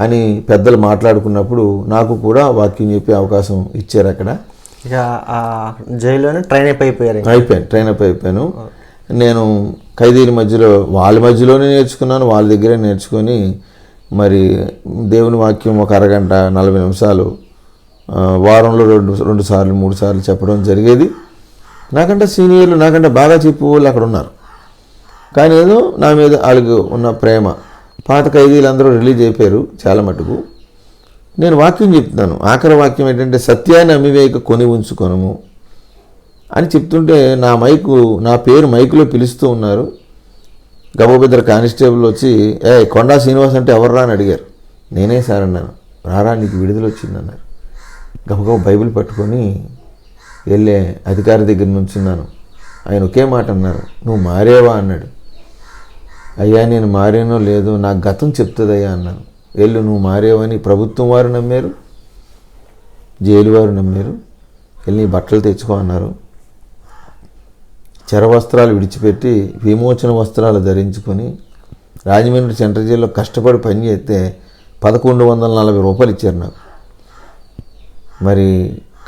అని పెద్దలు మాట్లాడుకున్నప్పుడు నాకు కూడా వాక్యం చెప్పే అవకాశం ఇచ్చారు. అక్కడ ఇక జైల్లోనే ట్రైన్ అయిపోయాను. నేను ఖైదీల మధ్యలో వాళ్ళ మధ్యలోనే నేర్చుకున్నాను, వాళ్ళ దగ్గరే నేర్చుకొని మరి దేవుని వాక్యం ఒక అరగంట 40 నిమిషాలు వారంలో 2 సార్లు 3 సార్లు చెప్పడం జరిగేది. నాకంటే సీనియర్లు, నాకంటే బాగా చెప్పే వాళ్ళు అక్కడ ఉన్నారు. కానీ ఏదో నా మీద వాళ్ళకి ఉన్న ప్రేమ, పాత ఖైదీలందరూ రిలీజ్ అయిపోయారు చాలా మటుకు. నేను వాక్యం చెప్తున్నాను. ఆఖరి వాక్యం ఏంటంటే, సత్యాన్ని అమివేయక కొని ఉంచుకొనము అని చెప్తుంటే నా పేరు మైకులో పిలుస్తూ ఉన్నారు. గబోబిద్దరు కానిస్టేబుల్ వచ్చి కొండా శ్రీనివాస్ అంటే ఎవర్రా అని అడిగారు. నేనే సార్ అన్నాను. రారా నీకు విడుదల వచ్చిందన్నారు. గబగబ బైబిల్ పట్టుకొని వెళ్ళే అధికారి దగ్గర నుంచున్నాను. ఆయన ఒకే మాట అన్నారు, నువ్వు మారేవా అన్నాడు. అయ్యా నేను మారేనో లేదో నాకు గతం చెప్తుందయ్యా అన్నాను. వెళ్ళు, నువ్వు మారేవని ప్రభుత్వం వారు నమ్మారు, జైలు వారు నమ్మారు. వెళ్ళి బట్టలు తెచ్చుకో అన్నారు. చెర వస్త్రాలు విడిచిపెట్టి విమోచన వస్త్రాలు ధరించుకొని రాజమండ్రి సెంట్రల్ జైల్లో కష్టపడి పని చేస్తే 1140 రూపాయలు ఇచ్చారు నాకు. మరి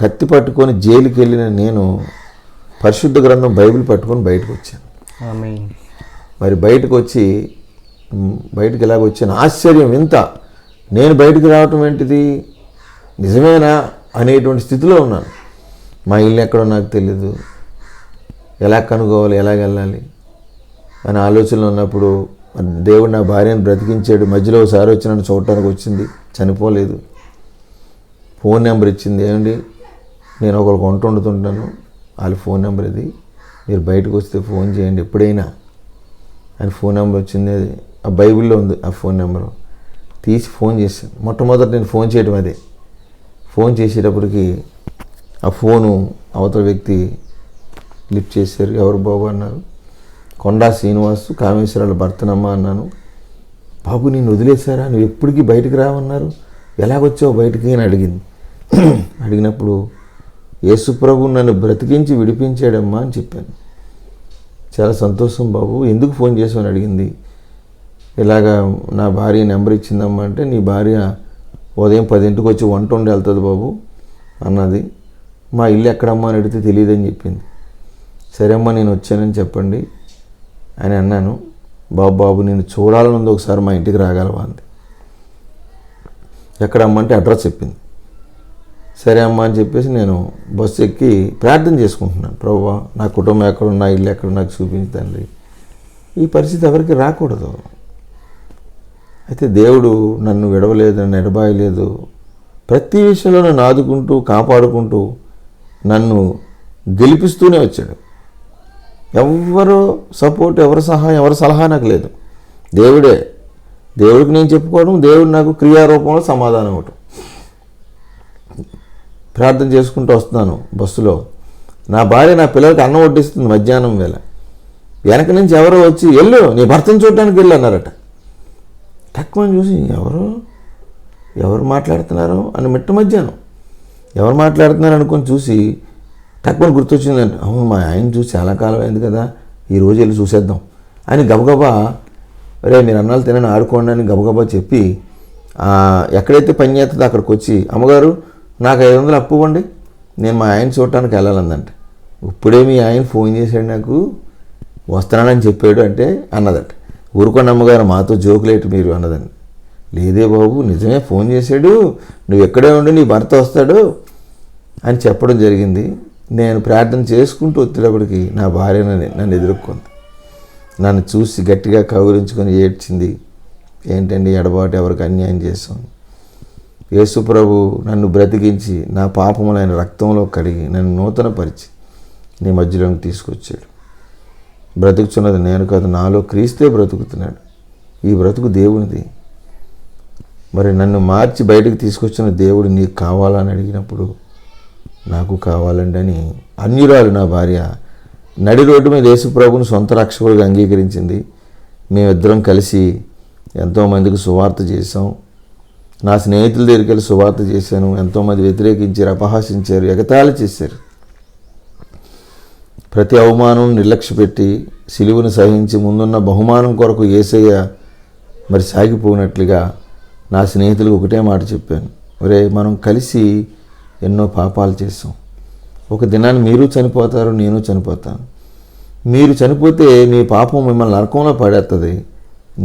కత్తి పట్టుకొని జైలుకి వెళ్ళిన నేను పరిశుద్ధ గ్రంథం బైబిల్ పట్టుకొని బయటకు వచ్చాను. మరి బయటకు ఎలాగ వచ్చాను, ఆశ్చర్యం ఇంత, నేను బయటకు రావటం ఏంటిది, నిజమేనా అనేటువంటి స్థితిలో ఉన్నాను. మా ఇల్లు ఎక్కడో నాకు తెలీదు, ఎలా కనుగోవాలి, ఎలాగ వెళ్ళాలి అని ఆలోచనలు ఉన్నప్పుడు దేవుడు నా భార్యను బ్రతికించాడు. మధ్యలో ఒకసారి వచ్చి నన్ను చూడటానికి వచ్చింది, చనిపోలేదు. ఫోన్ నెంబర్ ఇచ్చింది. ఏమండి నేను ఒకరికి వంట వండుతుంటాను, వాళ్ళ ఫోన్ నెంబర్ ఇది, మీరు బయటకు వస్తే ఫోన్ చేయండి ఎప్పుడైనా అని ఫోన్ నెంబర్ వచ్చింది. ఆ బైబిల్లో ఉంది ఆ ఫోన్ నెంబరు. తీసి ఫోన్ చేశాను. మొట్టమొదటి నేను ఫోన్ చేయడం అదే. ఫోన్ చేసేటప్పటికి ఆ ఫోను అవతల వ్యక్తి లిఫ్ట్ చేశారు. ఎవరు బాబు అన్నారు. కొండా శ్రీనివాసు, కామేశ్వరాల భర్తనమ్మ అన్నాను. బాబు నేను వదిలేశారా, నువ్వు ఎప్పటికీ బయటికి రావన్నారు, ఎలాగొచ్చావు బయటికి అని అడిగింది. అడిగినప్పుడు యేసుప్రభు నన్ను బ్రతికించి విడిపించాడమ్మా అని చెప్పాను. చాలా సంతోషం బాబు, ఎందుకు ఫోన్ చేసామని అడిగింది. ఇలాగా నా భార్య నెంబర్ ఇచ్చిందమ్మా అంటే, నీ భార్య ఉదయం 10ంటికి వచ్చి వంట వండి వెళ్తుంది బాబు అన్నది. మా ఇల్లు ఎక్కడమ్మా అని అడిగితే తెలియదని చెప్పింది. సరే అమ్మా నేను వచ్చానని చెప్పండి అని అన్నాను. బాబు నేను చూడాలనుంది, ఒకసారి మా ఇంటికి రాగలవా అంది. ఎక్కడమ్మా అంటే అడ్రస్ చెప్పింది. సరే అమ్మా అని చెప్పేసి నేను బస్సు ఎక్కి ప్రార్థన చేసుకుంటున్నాను. ప్రభువా నా కుటుంబం ఎక్కడ, నా ఇల్లు ఎక్కడ నాకు చూపించు తండ్రి, ఈ పరిస్థితి ఎవరికి రాకూడదు. అయితే దేవుడు నన్ను విడవలేదు, నన్ను ఎడబాయలేదు. ప్రతి విషయంలో నన్ను ఆదుకుంటూ కాపాడుకుంటూ నన్ను గెలిపిస్తూనే వచ్చాడు. ఎవరు సపోర్ట్, ఎవరి సహాయం, ఎవరి సలహా నాకు లేదు. దేవుడికి నేను చెప్పుకోవడం, దేవుడు నాకు క్రియారూపంలో సమాధానం ఇవ్వటం. ప్రార్థన చేసుకుంటూ వస్తున్నాను బస్సులో. నా భార్య నా పిల్లలకి అన్నం వడ్డిస్తుంది మధ్యాహ్నం వేళ. వెనక నుంచి ఎవరో వచ్చి వెళ్ళు నీ భర్తను చూడటానికి వెళ్ళు అన్నారట. తక్కువ చూసి ఎవరు మాట్లాడుతున్నారు అని మిట్ట మధ్యాహ్నం ఎవరు మాట్లాడుతున్నారు అనుకొని చూసి తక్కువ గుర్తొచ్చిందండి. అవును మా ఆయన చూసి చాలా కాలం అయింది కదా, ఈరోజు వెళ్ళి చూసేద్దాం అని గబగబా అరే మీరు అన్నాలు తినని ఆడుకోండి అని గబగబా చెప్పి ఎక్కడైతే పని చేస్తుందో అక్కడికి వచ్చి, అమ్మగారు నాకు 500 అప్పు ఇవ్వండి, నేను మా ఆయన చూడటానికి వెళ్ళాలందంట. ఇప్పుడే మీ ఆయన ఫోన్ చేశాడు, నాకు వస్తున్నానని చెప్పాడు అంటే అన్నదంట. ఊరుకోండి అమ్మగారు, మాతో జోకులేటు మీరు అన్నదండి. లేదే బాబు, నిజమే ఫోన్ చేశాడు, నువ్వు ఎక్కడే ఉండి నీ భర్త వస్తాడు అని చెప్పడం జరిగింది. నేను ప్రార్థన చేసుకుంటూ వచ్చేటప్పటికి నా భార్య నన్ను ఎదుర్కొంది. నన్ను చూసి గట్టిగా కౌగిలించుకొని ఏడ్చింది. ఏంటండి ఎడబాటు, ఎవరికి అన్యాయం చేశాం? యేసు ప్రభు నన్ను బ్రతికించి నా పాపములైన రక్తంలో కడిగి నన్ను నూతనపరిచి నీ మధ్యలోకి తీసుకొచ్చాడు. బ్రతుకుతున్నది నేను కాదు, నాలో క్రీస్తే బ్రతుకుతున్నాడు. ఈ బ్రతుకు దేవునిది. మరి నన్ను మార్చి బయటకు తీసుకొచ్చిన దేవుడు నీకు కావాలని అడిగినప్పుడు నాకు కావాలండి అని అన్యురాలు నా భార్య నడి రోడ్డు మీద యేసు ప్రభువుని సొంత రక్షకుడిగా అంగీకరించింది. మేమిద్దరం కలిసి ఎంతోమందికి సువార్త చేశాం. నా స్నేహితుల దగ్గరికి వెళ్ళి సువార్త చేశాను. ఎంతోమంది వ్యతిరేకించారు, అపహాసించారు, ఎగతాళి చేశారు. ప్రతి అవమానం నిర్లక్ష్యపెట్టి సిలువను సహించి ముందున్న బహుమానం కొరకు యేసయ్య మరి సాగిపోయినట్లుగా నా స్నేహితులకు ఒకటే మాట చెప్పాను, ఒరే మనం కలిసి ఎన్నో పాపాలు చేసాం. ఒక దినాన్ని మీరు చనిపోతారు, నేను చనిపోతాను. మీరు చనిపోతే నీ పాపం మిమ్మల్ని నరకంలో పడేస్తుంది.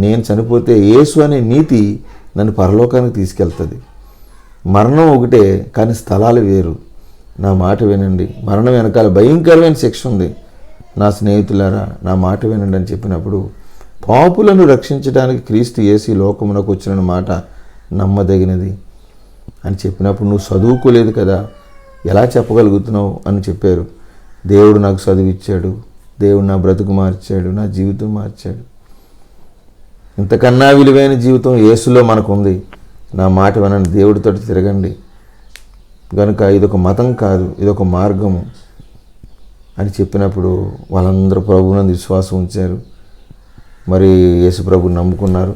నేను చనిపోతే యేసు అనే నీతి నన్ను పరలోకానికి తీసుకెళ్తుంది. మరణం ఒకటే, కానీ స్థలాలు వేరు. నా మాట వినండి, మరణం వెనకాల భయంకరమైన శిక్ష ఉంది. నా స్నేహితులారా నా మాట వినండి అని చెప్పినప్పుడు, పాపులను రక్షించడానికి క్రీస్తు యేసు లోకమునకు వచ్చిన మాట నమ్మదగినది అని చెప్పినప్పుడు, నువ్వు చదువుకోలేదు కదా, ఎలా చెప్పగలుగుతున్నావు అని చెప్పారు. దేవుడు నాకు చదువు ఇచ్చాడు, దేవుడు నా బ్రతుకు మార్చాడు, నా జీవితం మార్చాడు. ఇంతకన్నా విలువైన జీవితం యేసులో మనకు ఉంది. నా మాట వినండి, దేవుడితో తిరగండి. కనుక ఇదొక మతం కాదు, ఇదొక మార్గము అని చెప్పినప్పుడు వాళ్ళందరూ ప్రభువునందు విశ్వాసం ఉంచారు. మరి యేసు ప్రభువుని నమ్ముకున్నారు.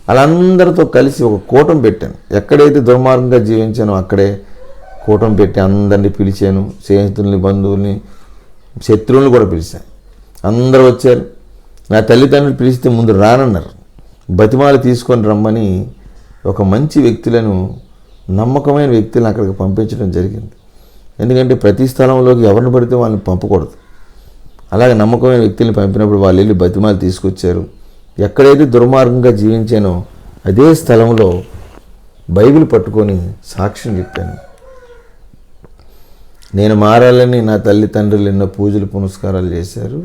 వాళ్ళందరితో కలిసి ఒక కూటమి పెట్టాను. ఎక్కడైతే దుర్మార్గంగా జీవించానో అక్కడే కూటమి పెట్టి అందరినీ పిలిచాను. స్నేహితుల్ని, బంధువుల్ని, శత్రువులను కూడా పిలిచాను. అందరూ వచ్చారు. నా తల్లిదండ్రులు పిలిస్తే ముందు రానన్నారు. బతిమాలు తీసుకొని రమ్మని ఒక మంచి వ్యక్తులను, నమ్మకమైన వ్యక్తులను అక్కడికి పంపించడం జరిగింది. ఎందుకంటే ప్రతి స్థలంలోకి ఎవరిని పడితే వాళ్ళని పంపకూడదు. అలాగే నమ్మకమైన వ్యక్తుల్ని పంపినప్పుడు వాళ్ళు వెళ్ళి బతిమాలు తీసుకొచ్చారు. ఎక్కడైతే దుర్మార్గంగా జీవించానో అదే స్థలంలో బైబిల్ పట్టుకొని సాక్ష్యం చెప్పాను. నేను మారాలని నా తల్లిదండ్రులు ఎన్నో పూజలు పునస్కారాలు చేశారు.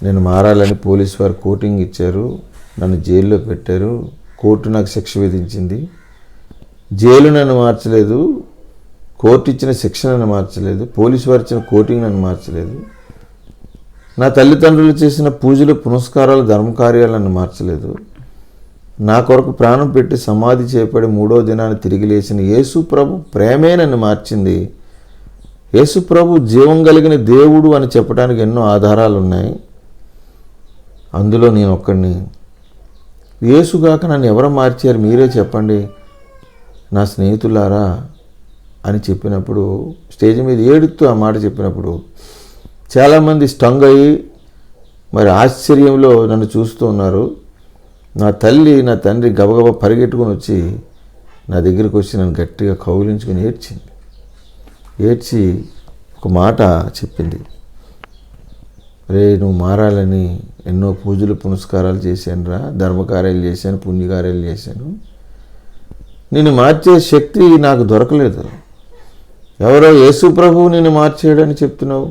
నేను మారాలని పోలీసు వారు కోటింగ్ ఇచ్చారు. నన్ను జైల్లో పెట్టారు. కోర్టు నాకు శిక్ష విధించింది. జైలు నన్ను మార్చలేదు, కోర్టు ఇచ్చిన శిక్ష నన్ను మార్చలేదు, పోలీసు వారు ఇచ్చిన కోటింగ్ నన్ను మార్చలేదు. నా తల్లిదండ్రులు చేసిన పూజలు పునస్కారాలు ధర్మకార్యాలు నన్ను మార్చలేదు. నా కొరకు ప్రాణం పెట్టి సమాధి చేపడి 3వ దినాన్ని తిరిగి లేచిన యేసు ప్రభు ప్రేమే నన్ను మార్చింది. యేసు ప్రభు జీవం కలిగిన దేవుడు అని చెప్పడానికి ఎన్నో ఆధారాలు ఉన్నాయి. అందులో నేను ఒక్కడిని. యేసుగాక నన్ను ఎవరు మార్చారు మీరే చెప్పండి నా స్నేహితులారా అని చెప్పినప్పుడు, స్టేజ్ మీద ఏడుస్తూ ఆ మాట చెప్పినప్పుడు చాలామంది స్టంగ్ అయ్యి మరి ఆశ్చర్యంలో నన్ను చూస్తూ ఉన్నారు. నా తల్లి, నా తండ్రి గబగబా పరిగెట్టుకుని వచ్చి నా దగ్గరికి వచ్చి నన్ను గట్టిగా కౌగిలించుకొని ఏడ్చి ఒక మాట చెప్పింది, రే నువ్వు మారాలని ఎన్నో పూజలు పునస్కారాలు చేశాను రా, ధర్మకార్యాలు చేశాను, పుణ్యకార్యాలు చేశాను, నిన్ను మార్చే శక్తి నాకు దొరకలేదు. ఎవరో యేసు ప్రభువు నిన్ను మార్చాడని చెప్తున్నావు.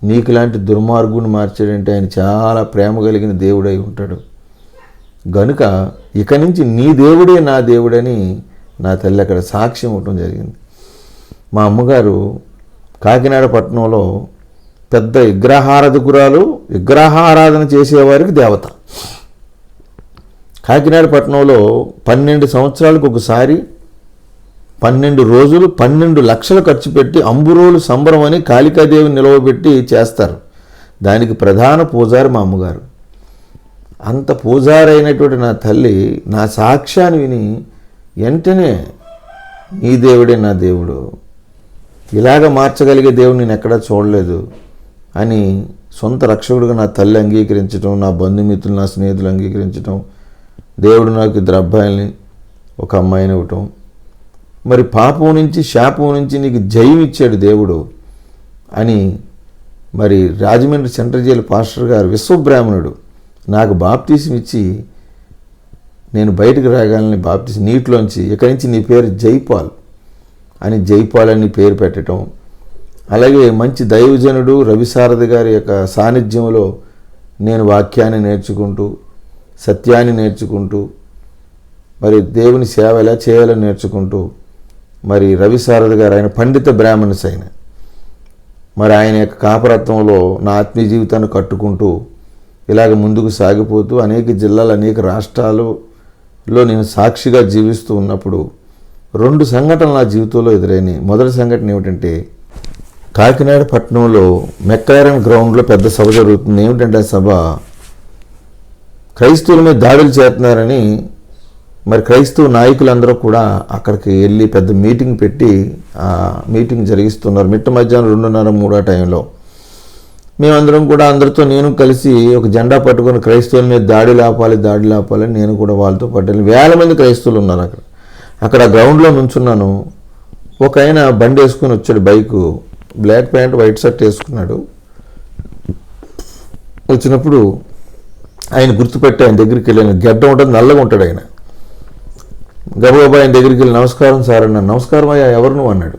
నీకు ఇలాంటి దుర్మార్గుని మార్చాడంటే ఆయన చాలా ప్రేమ కలిగిన దేవుడై ఉంటాడు. గనుక ఇక నుంచి నీ దేవుడే నా దేవుడని నా తల్లి అక్కడ సాక్ష్యం ఇవ్వటం జరిగింది. మా అమ్మగారు కాకినాడ పట్టణంలో పెద్ద విగ్రహారాధకురాలు, విగ్రహారాధన చేసేవారికి దేవత. కాకినాడ పట్టణంలో 12 సంవత్సరాలకు ఒకసారి 12 రోజులు 12 లక్షలు ఖర్చు పెట్టి అంబురోలు సంబరం అని కాళికాదేవిని నిలవబెట్టి చేస్తారు. దానికి ప్రధాన పూజారి మా అమ్మగారు. అంత పూజారి అయినటువంటి నా తల్లి నా సాక్ష్యాన్ని విని వెంటనే నీ దేవుడే నా దేవుడు, ఇలాగ మార్చగలిగే దేవుడు నేను ఎక్కడా చూడలేదు అని సొంత రక్షకుడిగా నా తల్లి అంగీకరించడం, నా బంధుమిత్రులు, నా స్నేహితులు అంగీకరించడం, దేవుడు నాకు 2 అబ్బాయిల్ని, 1 అమ్మాయిని ఇవ్వటం, మరి పాపం నుంచి, శాపం నుంచి నీకు జయం ఇచ్చాడు దేవుడు అని మరి రాజమండ్రి సెంట్రల్ జైలు పాస్టర్ గారు విశ్వబ్రాహ్మణుడు నాకు బాప్తీసం ఇచ్చి నేను బయటకు రాగాలని బాప్తీసం నీటిలోంచి ఇక్కడి నుంచి నీ పేరు జైపాల్ అని, జైపాల్ అని పేరు పెట్టడం. అలాగే మంచి దైవజనుడు రవిసారథి గారి యొక్క సాన్నిధ్యంలో నేను వాక్యాన్ని నేర్చుకుంటూ, సత్యాన్ని నేర్చుకుంటూ, మరి దేవుని సేవ ఎలా చేయాలో నేర్చుకుంటూ, మరి రవిసారథి గారు ఆయన పండిత బ్రాహ్మణ్స్ అయిన, మరి ఆయన యొక్క కాపరత్వంలో నా ఆత్మీయ జీవితాన్ని కట్టుకుంటూ ఇలాగ ముందుకు సాగిపోతూ అనేక జిల్లాలు, అనేక రాష్ట్రాలలో నేను సాక్షిగా జీవిస్తూ ఉన్నప్పుడు 2 సంఘటనలు నా జీవితంలో ఎదురైనాయి. మొదటి సంఘటన ఏమిటంటే, కాకినాడ పట్టణంలో మెక్లారెన్ గ్రౌండ్లో పెద్ద సభ జరుగుతుంది. ఏమిటంటే ఆ సభ క్రైస్తవుల మీద దాడులు చేస్తున్నారని మరి క్రైస్తవ నాయకులందరూ కూడా అక్కడికి వెళ్ళి పెద్ద మీటింగ్ పెట్టి ఆ మీటింగ్ జరిగిస్తున్నారు. మిట్ట మధ్యాహ్నం 2:30-3 టైంలో మేమందరం కూడా అందరితో నేను కలిసి ఒక జెండా పట్టుకొని క్రైస్తవుల మీద దాడి ఆపాలని నేను కూడా వాళ్ళతో పాటు వేల మంది క్రైస్తవులు ఉన్నారు అక్కడ గ్రౌండ్లో నుంచున్నాను. ఒక ఆయన బండి వేసుకొని వచ్చాడు, bike, black pant white shirt వేసుకున్నాడు. వచ్చినప్పుడు ఆయన గుర్తుపెట్టి ఆయన దగ్గరికి వెళ్ళాను. గడ్డ ఉంటుంది, నల్లగా ఉంటాడు ఆయన. గబగబా ఆయన దగ్గరికి వెళ్ళి నమస్కారం సార్ అన్నాను. నమస్కారం అయ్యా, ఎవరు నువ్వు అన్నాడు.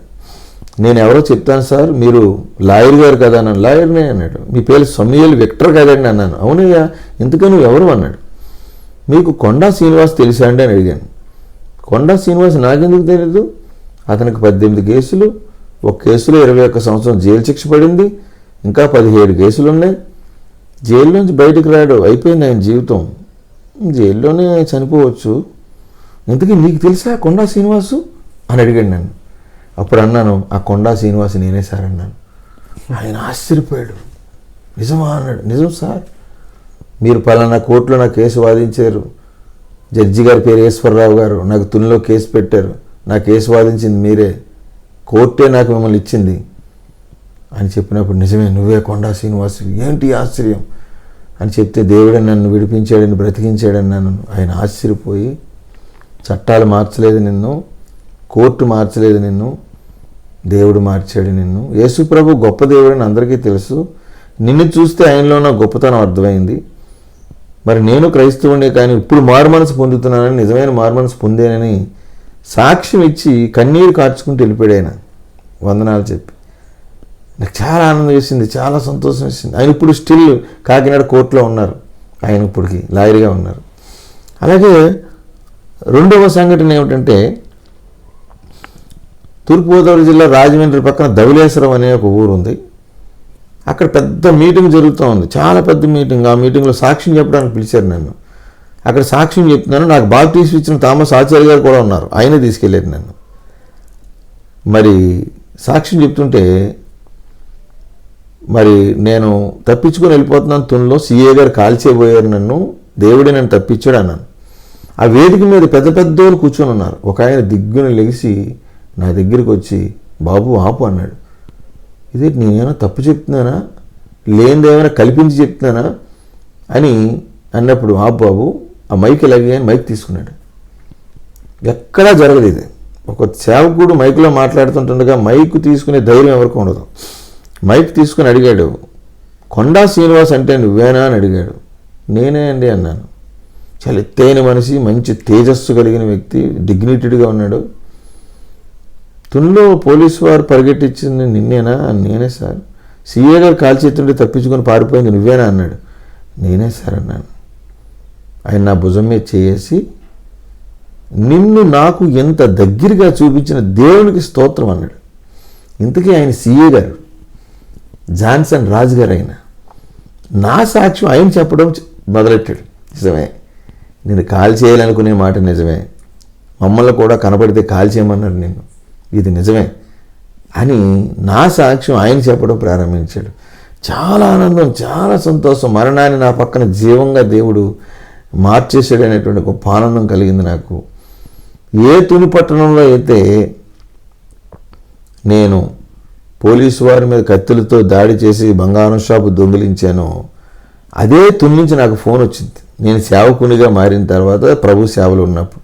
నేను ఎవరో చెప్తాను సార్, మీరు లాయర్ గారు కదా అన్నాను. లాయర్నే అన్నాడు. మీ పేరు సమూయేల్ విక్టర్ కదండి అన్నాను. అవునయ్యా, ఇంతకీ నువ్వు ఎవరు అన్నాడు. మీకు కొండా శ్రీనివాస్ తెలుసా అండి అని అడిగాను. కొండా శ్రీనివాస్ నాకెందుకు తెలియదు, అతనికి 18 కేసులు, ఒక కేసులో 21 సంవత్సరం జైలు శిక్ష పడింది, ఇంకా 17 కేసులు ఉన్నాయి. జైల్లోంచి బయటకు రాడు, అయిపోయింది ఆయన జీవితం, జైల్లోనే చనిపోవచ్చు. ఇంతకీ నీకు తెలుసా కొండా శ్రీనివాసు అని అడిగాడు నన్ను. అప్పుడు అన్నాను, ఆ కొండా శ్రీనివాసు నేనే సార్ అన్నాను. ఆయన ఆశ్చర్యపోయాడు. నిజమా అన్నాడు. నిజం సార్, మీరు పలానా కోర్టులో నా కేసు వాదించారు, జడ్జి గారి పేరు ఈశ్వరరావు గారు, నాకు తునిలో కేసు పెట్టారు, నా కేసు వాదించింది మీరే, కోర్టే నాకు మిమ్మల్ని ఇచ్చింది అని చెప్పినప్పుడు నిజమే, నువ్వే కొండా శ్రీనివాసు, ఏంటి ఆశ్చర్యం అని చెప్తే దేవుడే నన్ను విడిపించాడని, బ్రతికించాడని నన్ను. ఆయన ఆశ్చర్యపోయి, చట్టాలు మార్చలేదు నిన్ను, కోర్టు మార్చలేదు నిన్ను, దేవుడు మార్చాడు నిన్ను. యేసు ప్రభు గొప్ప దేవుడని అందరికీ తెలుసు, నిన్ను చూస్తే ఆయనలో ఉన్న గొప్పతనం అర్థమైంది. మరి నేను క్రైస్తవుడే కానీ ఇప్పుడు మారుమనసు పొందుతున్నానని, నిజమైన మారుమనసు పొందేనని సాక్ష్యం ఇచ్చి కన్నీరు కార్చుకుంటూ వెళ్ళిపోయాడు ఆయన, వందనాలు చెప్పి. నాకు చాలా ఆనందం వేసింది, చాలా సంతోషం వేసింది. ఆయన ఇప్పుడు స్టిల్ కాకినాడ కోర్టులో ఉన్నారు, ఆయన ఇప్పటికి లాయర్గా ఉన్నారు. అలాగే రెండవ సంఘటన ఏమిటంటే, తూర్పుగోదావరి జిల్లా రాజమండ్రి పక్కన ధవళేశ్వరం అనే ఒక ఊరు ఉంది. అక్కడ పెద్ద మీటింగ్ జరుగుతూ ఉంది, చాలా పెద్ద మీటింగ్. ఆ మీటింగ్లో సాక్ష్యం చెప్పడానికి పిలిచారు నన్ను. అక్కడ సాక్ష్యం చెప్తున్నాను. నాకు బాప్టిజం ఇచ్చిన థామస్ ఆచార్య గారు కూడా ఉన్నారు, ఆయనే తీసుకెళ్ళారు నన్ను. మరి సాక్ష్యం చెప్తుంటే మరి నేను తప్పించుకొని వెళ్ళిపోతున్నాను. తునిలో సిఏ గారు కాల్చేయబోయారు నన్ను, దేవుడే నన్ను తప్పించాడు అన్నాను. ఆ వేదిక మీద పెద్ద పెద్దోళ్ళు కూర్చొని ఉన్నారు. ఒక ఆయన దిగ్గున లెగిసి నా దగ్గరికి వచ్చి, బాబు ఆపు అన్నాడు. ఇదే నేనేమైనా తప్పు చెప్తున్నానా, లేనిదేమైనా కల్పించి చెప్తున్నానా అని అన్నప్పుడు, ఆపు బాబు, ఆ మైక్ ఎలాగే అని మైక్ తీసుకున్నాడు. ఎక్కడా జరగదు ఇది. ఒక సేవకుడు మైక్లో మాట్లాడుతుంటుండగా మైక్ తీసుకునే ధైర్యం ఎవరికి ఉండదు. మైక్ తీసుకుని అడిగాడు, కొండా శ్రీనివాస్ అంటే నువ్వేనా అని అడిగాడు. నేనే అండి అన్నాను. చాలా ఎత్తైన మనిషి, మంచి తేజస్సు కలిగిన వ్యక్తి, డిగ్నిటెడ్గా ఉన్నాడు. తునిలో పోలీసు వారు పరిగెట్టించింది నిన్నేనా? నేనే సార్. సిఏ గారు కాల్చేస్తుంటే తప్పించుకొని పారిపోయింది నువ్వేనా అన్నాడు. నేనే సార్ అన్నాను. ఆయన నా భుజం మీద చేసి, నిన్ను నాకు ఎంత దగ్గరగా చూపించిన దేవునికి స్తోత్రం అన్నాడు. ఇంతకీ ఆయన సిఏ గారు, జాన్సన్ రాజు గారు. ఆయన నా సాక్ష్యం ఆయన చెప్పడం మొదలెట్టాడు. నిజమే, నేను కాల్ చేయాలనుకునే మాట నిజమే, మమ్మల్ని కూడా కనపడితే కాల్ చేయమన్నారు నిన్ను, ఇది నిజమే అని నా సాక్ష్యం ఆయన చెప్పడం ప్రారంభించాడు. చాలా ఆనందం, చాలా సంతోషం. మరణాన్ని నా పక్కన జీవంగా దేవుడు మార్చేసాడు అనేటువంటి గొప్ప ఆనందం కలిగింది నాకు. ఏ తుని పట్టణంలో అయితే నేను పోలీసు వారి మీద కత్తులతో దాడి చేసి బంగారం షాపు దొంగిలించానో అదే తుని నుంచి నాకు ఫోన్ వచ్చింది. నేను సేవకునిగా మారిన తర్వాత ప్రభు సేవలు ఉన్నప్పుడు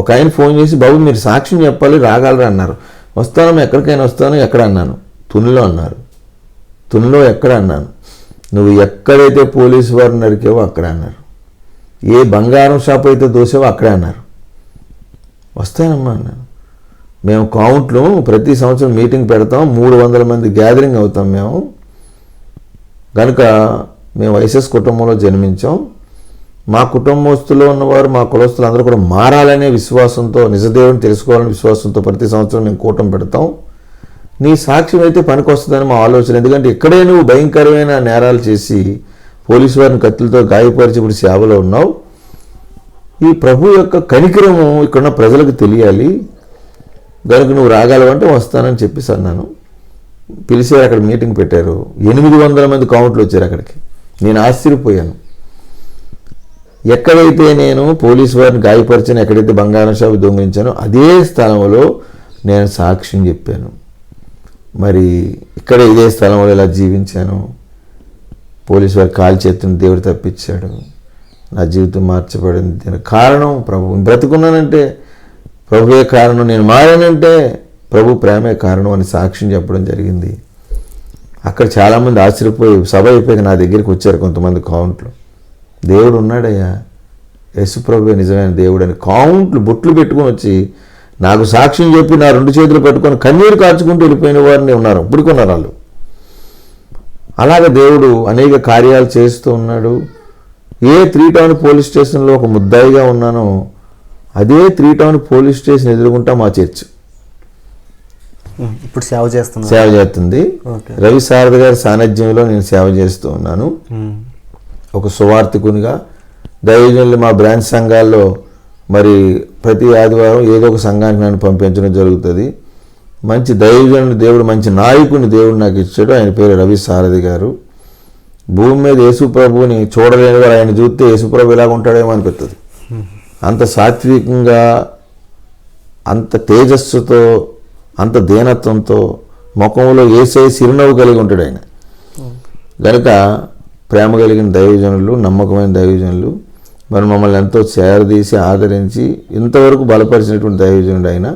ఒక ఆయన ఫోన్ చేసి, బాబు మీరు సాక్ష్యం చెప్పాలి, రాగలరా అన్నారు. వస్తాను, ఎక్కడికైనా వస్తాను. ఎక్కడ అన్నాను? తునిలో అన్నారు. తునిలో ఎక్కడ అన్నాను? నువ్వు ఎక్కడైతే పోలీసు వారిని నరికావో అక్కడ అన్నారు. ఏ బంగారం షాప్ అయితే దోసావో అక్కడే అన్నారు. వస్తానమ్మా అన్నాను. మేము కౌంట్లు ప్రతి సంవత్సరం మీటింగ్ పెడతాం, 300 మంది గ్యాదరింగ్ అవుతాం మేము. కనుక మేము వైఎస్ఎస్ కుటుంబంలో జన్మించాం. మా కుటుంబస్తులో ఉన్నవారు, మా కులస్తులు అందరూ కూడా మారాలనే విశ్వాసంతో, నిజదేవుని తెలుసుకోవాలనే విశ్వాసంతో ప్రతి సంవత్సరం మేము కూటమి పెడతాం. నీ సాక్ష్యం అయితే పనికి వస్తుందని మా ఆలోచన. ఎందుకంటే ఇక్కడే నువ్వు భయంకరమైన నేరాలు చేసి పోలీసు వారిని కత్తులతో గాయపరిచి ఇప్పుడు సేవలో ఉన్నావు. ఈ ప్రభు యొక్క కనికరము ఇక్కడున్న ప్రజలకు తెలియాలి. దానికి నువ్వు రాగలవంటే వస్తానని చెప్పేసి అన్నాను. పిలిచారు, అక్కడ మీటింగ్ పెట్టారు. 800 మంది కౌంట్లు వచ్చారు అక్కడికి. నేను ఆశ్చర్యపోయాను. ఎక్కడైతే నేను పోలీసు వారిని గాయపరిచాను, ఎక్కడైతే బంగారం షాపు దొంగిలించానో అదే స్థలంలో నేను సాక్ష్యం చెప్పాను. మరి ఇక్కడ ఇదే స్థలంలో ఇలా జీవించాను. పోలీసు వారి కాలు చేతుని దేవుడు తప్పించాడు. నా జీవితం మార్చబడింది. దీనికి కారణం ప్రభు. బ్రతుకున్నానంటే ప్రభువే కారణం. నేను మారానంటే ప్రభు ప్రేమే కారణం అని సాక్ష్యం చెప్పడం జరిగింది. అక్కడ చాలామంది ఆశ్చర్యపోయి సభ అయిపోయి నా దగ్గరికి వచ్చారు కొంతమంది కౌంట్లు. దేవుడు ఉన్నాడయ్యా, యేసుప్రభువే నిజమైన దేవుడు అని కౌంట్లు బొట్లు పెట్టుకొని వచ్చి నాకు సాక్ష్యం చెప్పి నా 2 చేతులు పట్టుకొని కన్నీరు కార్చుకుంటూ వెళ్ళిపోయిన వారిని ఉన్నారు. ఇప్పుడుకున్నారు వాళ్ళు. అలాగే దేవుడు అనేక కార్యాలు చేస్తూ ఉన్నాడు. ఏ 3 టౌన్ పోలీస్ స్టేషన్లో ఒక ముద్దాయిగా ఉన్నానో అదే 3 టౌన్ పోలీస్ స్టేషన్ ఎదుర్కొంటా మా చర్చ్ ఇప్పుడు సేవ చేస్తుంది. రవి శారద గారి సాన్నిధ్యంలో నేను సేవ చేస్తూ ఉన్నాను. ఒక సువార్థికునిగా దైవజనులు మా బ్రాంచ్ సంఘాల్లో మరి ప్రతి ఆదివారం ఏదో ఒక సంఘానికి నన్ను పంపించడం జరుగుతుంది. మంచి దైవజనుని దేవుడు, మంచి నాయకుని దేవుడు నాకు ఇచ్చాడు. ఆయన పేరు రవి సారథి గారు. భూమి మీద యేసుప్రభుని చూడలేని వారు ఆయన చూస్తే యేసుప్రభు ఇలాగ ఉంటాడేమో అనిపిస్తుంది. అంత సాత్వికంగా, అంత తేజస్సుతో, అంత దీనత్వంతో, ముఖంలో యేసయ్య చిరునవ్వు కలిగి ఉంటాడు ఆయన. కనుక ప్రేమ కలిగిన దైవజనులు, నమ్మకమైన దైవజనులు, మరి మమ్మల్ని ఎంతో చేరదీసి ఆదరించి ఇంతవరకు బలపరిచినటువంటి దైవజనుడు ఆయన.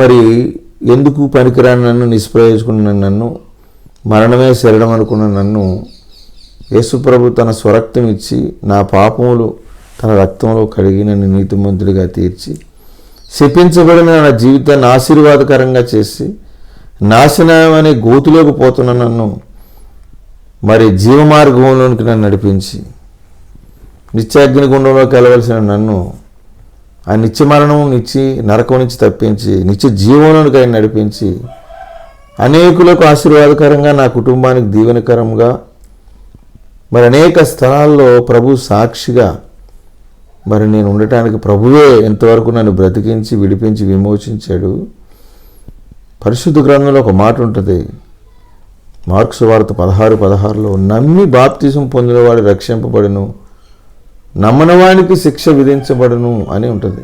మరి ఎందుకు పనికిరాని నన్ను, నిష్ప్రయోజకున్న నన్ను, మరణమే శరణం అనుకున్న నన్ను యేసుప్రభు తన స్వరక్తం ఇచ్చి నా పాపములు తన రక్తంలో కడిగి నన్ను నీతిమంతుడిగా తీర్చి శపించబడిన నా జీవితాన్ని ఆశీర్వాదకరంగా చేసి నాశనం అనే గోతులోకి పోతున్న నన్ను మరి జీవమార్గంలోనికి నన్ను నడిపించి నిత్యాగ్నిగుండంలోకి వెళ్ళవలసిన నన్ను ఆ నిత్య మరణం నుంచి, నరకం నుంచి తప్పించి నిత్య జీవంలోనికి ఆయన నడిపించి అనేకులకు ఆశీర్వాదకరంగా, నా కుటుంబానికి దీవెనకరంగా, మరి అనేక స్థలాల్లో ప్రభు సాక్షిగా మరి నేను ఉండటానికి ప్రభువే ఎంతవరకు నన్ను బ్రతికించి, విడిపించి, విమోచించాడు. పరిశుద్ధ గ్రంథంలో ఒక మాట ఉంటుంది, మార్కు సువార్త 16:16లో, నమ్మి బాప్తిజం పొందినవాడు రక్షింపబడును, నమ్మనవానికి శిక్ష విధించబడును అని ఉంటుంది.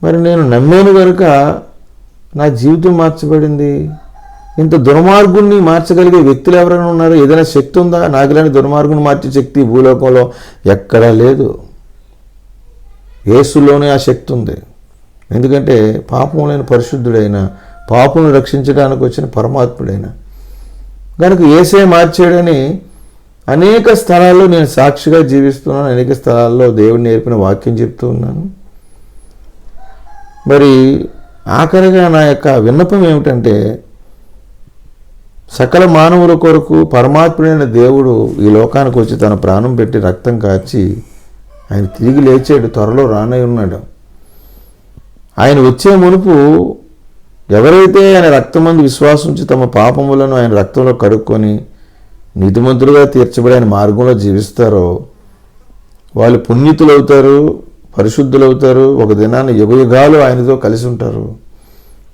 మరి నేను నమ్మాను కనుక నా జీవితం మార్చబడింది. ఇంత దుర్మార్గుణ్ణి మార్చగలిగే వ్యక్తులు ఎవరైనా ఉన్నారు? ఏదైనా శక్తి ఉందా? నాకు ఇలాంటి దుర్మార్గుని మార్చే శక్తి భూలోకంలో ఎక్కడా లేదు. యేసులోనే ఆ శక్తి ఉంది. ఎందుకంటే పాపం లేని పరిశుద్ధుడైన, పాపను రక్షించడానికి వచ్చిన పరమాత్ముడైన కనుక యేసే మార్చాడని అనేక స్థలాల్లో నేను సాక్షిగా జీవిస్తున్నాను. అనేక స్థలాల్లో దేవుడు నేర్పిన వాక్యం చెప్తూ ఉన్నాను. మరి ఆఖరిగా నా యొక్క విన్నపం ఏమిటంటే, సకల మానవుల కొరకు పరమాత్ముడైన దేవుడు ఈ లోకానికి వచ్చి తన ప్రాణం పెట్టి రక్తం కాచి ఆయన తిరిగి లేచాడు, త్వరలో రానై ఉన్నాడు. ఆయన వచ్చే మునుపు ఎవరైతే ఆయన రక్తమందు విశ్వాసం ఉంచి తమ పాపములను ఆయన రక్తంలో కడుక్కొని నీతిమంతులుగా తీర్చబడి ఆయన మార్గంలో జీవిస్తారో వాళ్ళు పుణ్యతులు అవుతారు, పరిశుద్ధులు అవుతారు. ఒక దినాన్ని యుగయుగాలు ఆయనతో కలిసి ఉంటారు.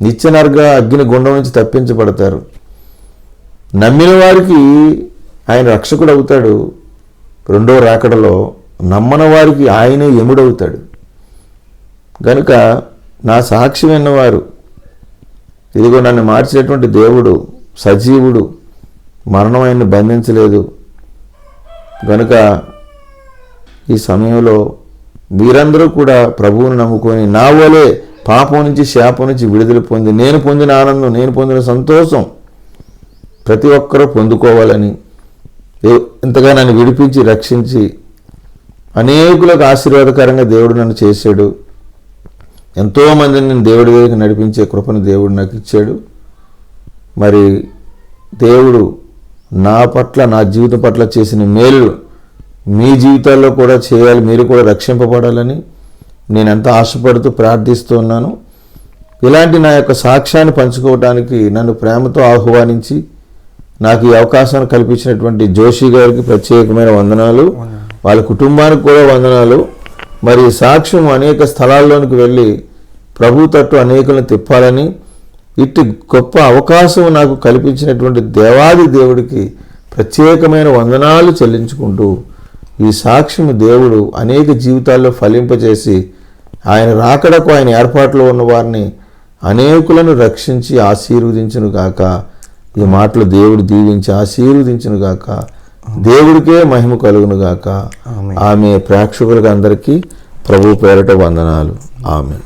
నిత్యనర్గ అగ్ని గుండం నుంచి తప్పించబడతారు. నమ్మిన వారికి ఆయన రక్షకుడు అవుతాడు. 2వ రాకడలో నమ్మని వారికి ఆయనే యముడవుతాడు. కనుక నా సాక్షి విన్నవారు ఇదిగో నన్ను మార్చేటువంటి దేవుడు సజీవుడు, మరణం ఆయన్ని బంధించలేదు. కనుక ఈ సమయంలో మీరందరూ కూడా ప్రభువును నమ్ముకొని నా వలే పాపం నుంచి శాపం నుంచి విడుదల పొంది నేను పొందిన ఆనందం, నేను పొందిన సంతోషం ప్రతి ఒక్కరూ పొందుకోవాలని, ఇంతగా నన్ను విడిపించి రక్షించి అనేకులకు ఆశీర్వాదకరంగా దేవుడు నన్ను చేశాడు. ఎంతోమందిని నేను దేవుడి దగ్గరికి నడిపించే కృపను దేవుడు నాకు ఇచ్చాడు. మరి దేవుడు నా పట్ల, నా జీవితం పట్ల చేసిన మేలు మీ జీవితాల్లో కూడా చేయాలి, మీరు కూడా రక్షింపబడాలని నేను ఎంత ఆశపడుతూ ప్రార్థిస్తూ ఉన్నాను. ఇలాంటి నా యొక్క సాక్ష్యాన్ని పంచుకోవడానికి నన్ను ప్రేమతో ఆహ్వానించి నాకు ఈ అవకాశాన్ని కల్పించినటువంటి జోషి గారికి ప్రత్యేకమైన వందనాలు, వాళ్ళ కుటుంబానికి కూడా వందనాలు. మరి సాక్ష్యం అనేక స్థలాల్లోనికి వెళ్ళి ప్రభు తట్టు అనేకులను తిప్పాలని ఇట్టి గొప్ప అవకాశం నాకు కల్పించినటువంటి దేవాది దేవుడికి ప్రత్యేకమైన వందనాలు చెల్లించుకుంటూ ఈ సాక్ష్యం దేవుడు అనేక జీవితాల్లో ఫలింపజేసి ఆయన రాకడకు ఆయన ఏర్పాట్లో ఉన్న వారిని అనేకులను రక్షించి ఆశీర్వదించును గాక. ఈ మాటలు దేవుడు దీవించి ఆశీర్వదించును గాక. దేవుడికే మహిమ కలుగును గాక. ఆమె ప్రేక్షకులకు అందరికీ ప్రభు పేరట వందనాలు. ఆమె.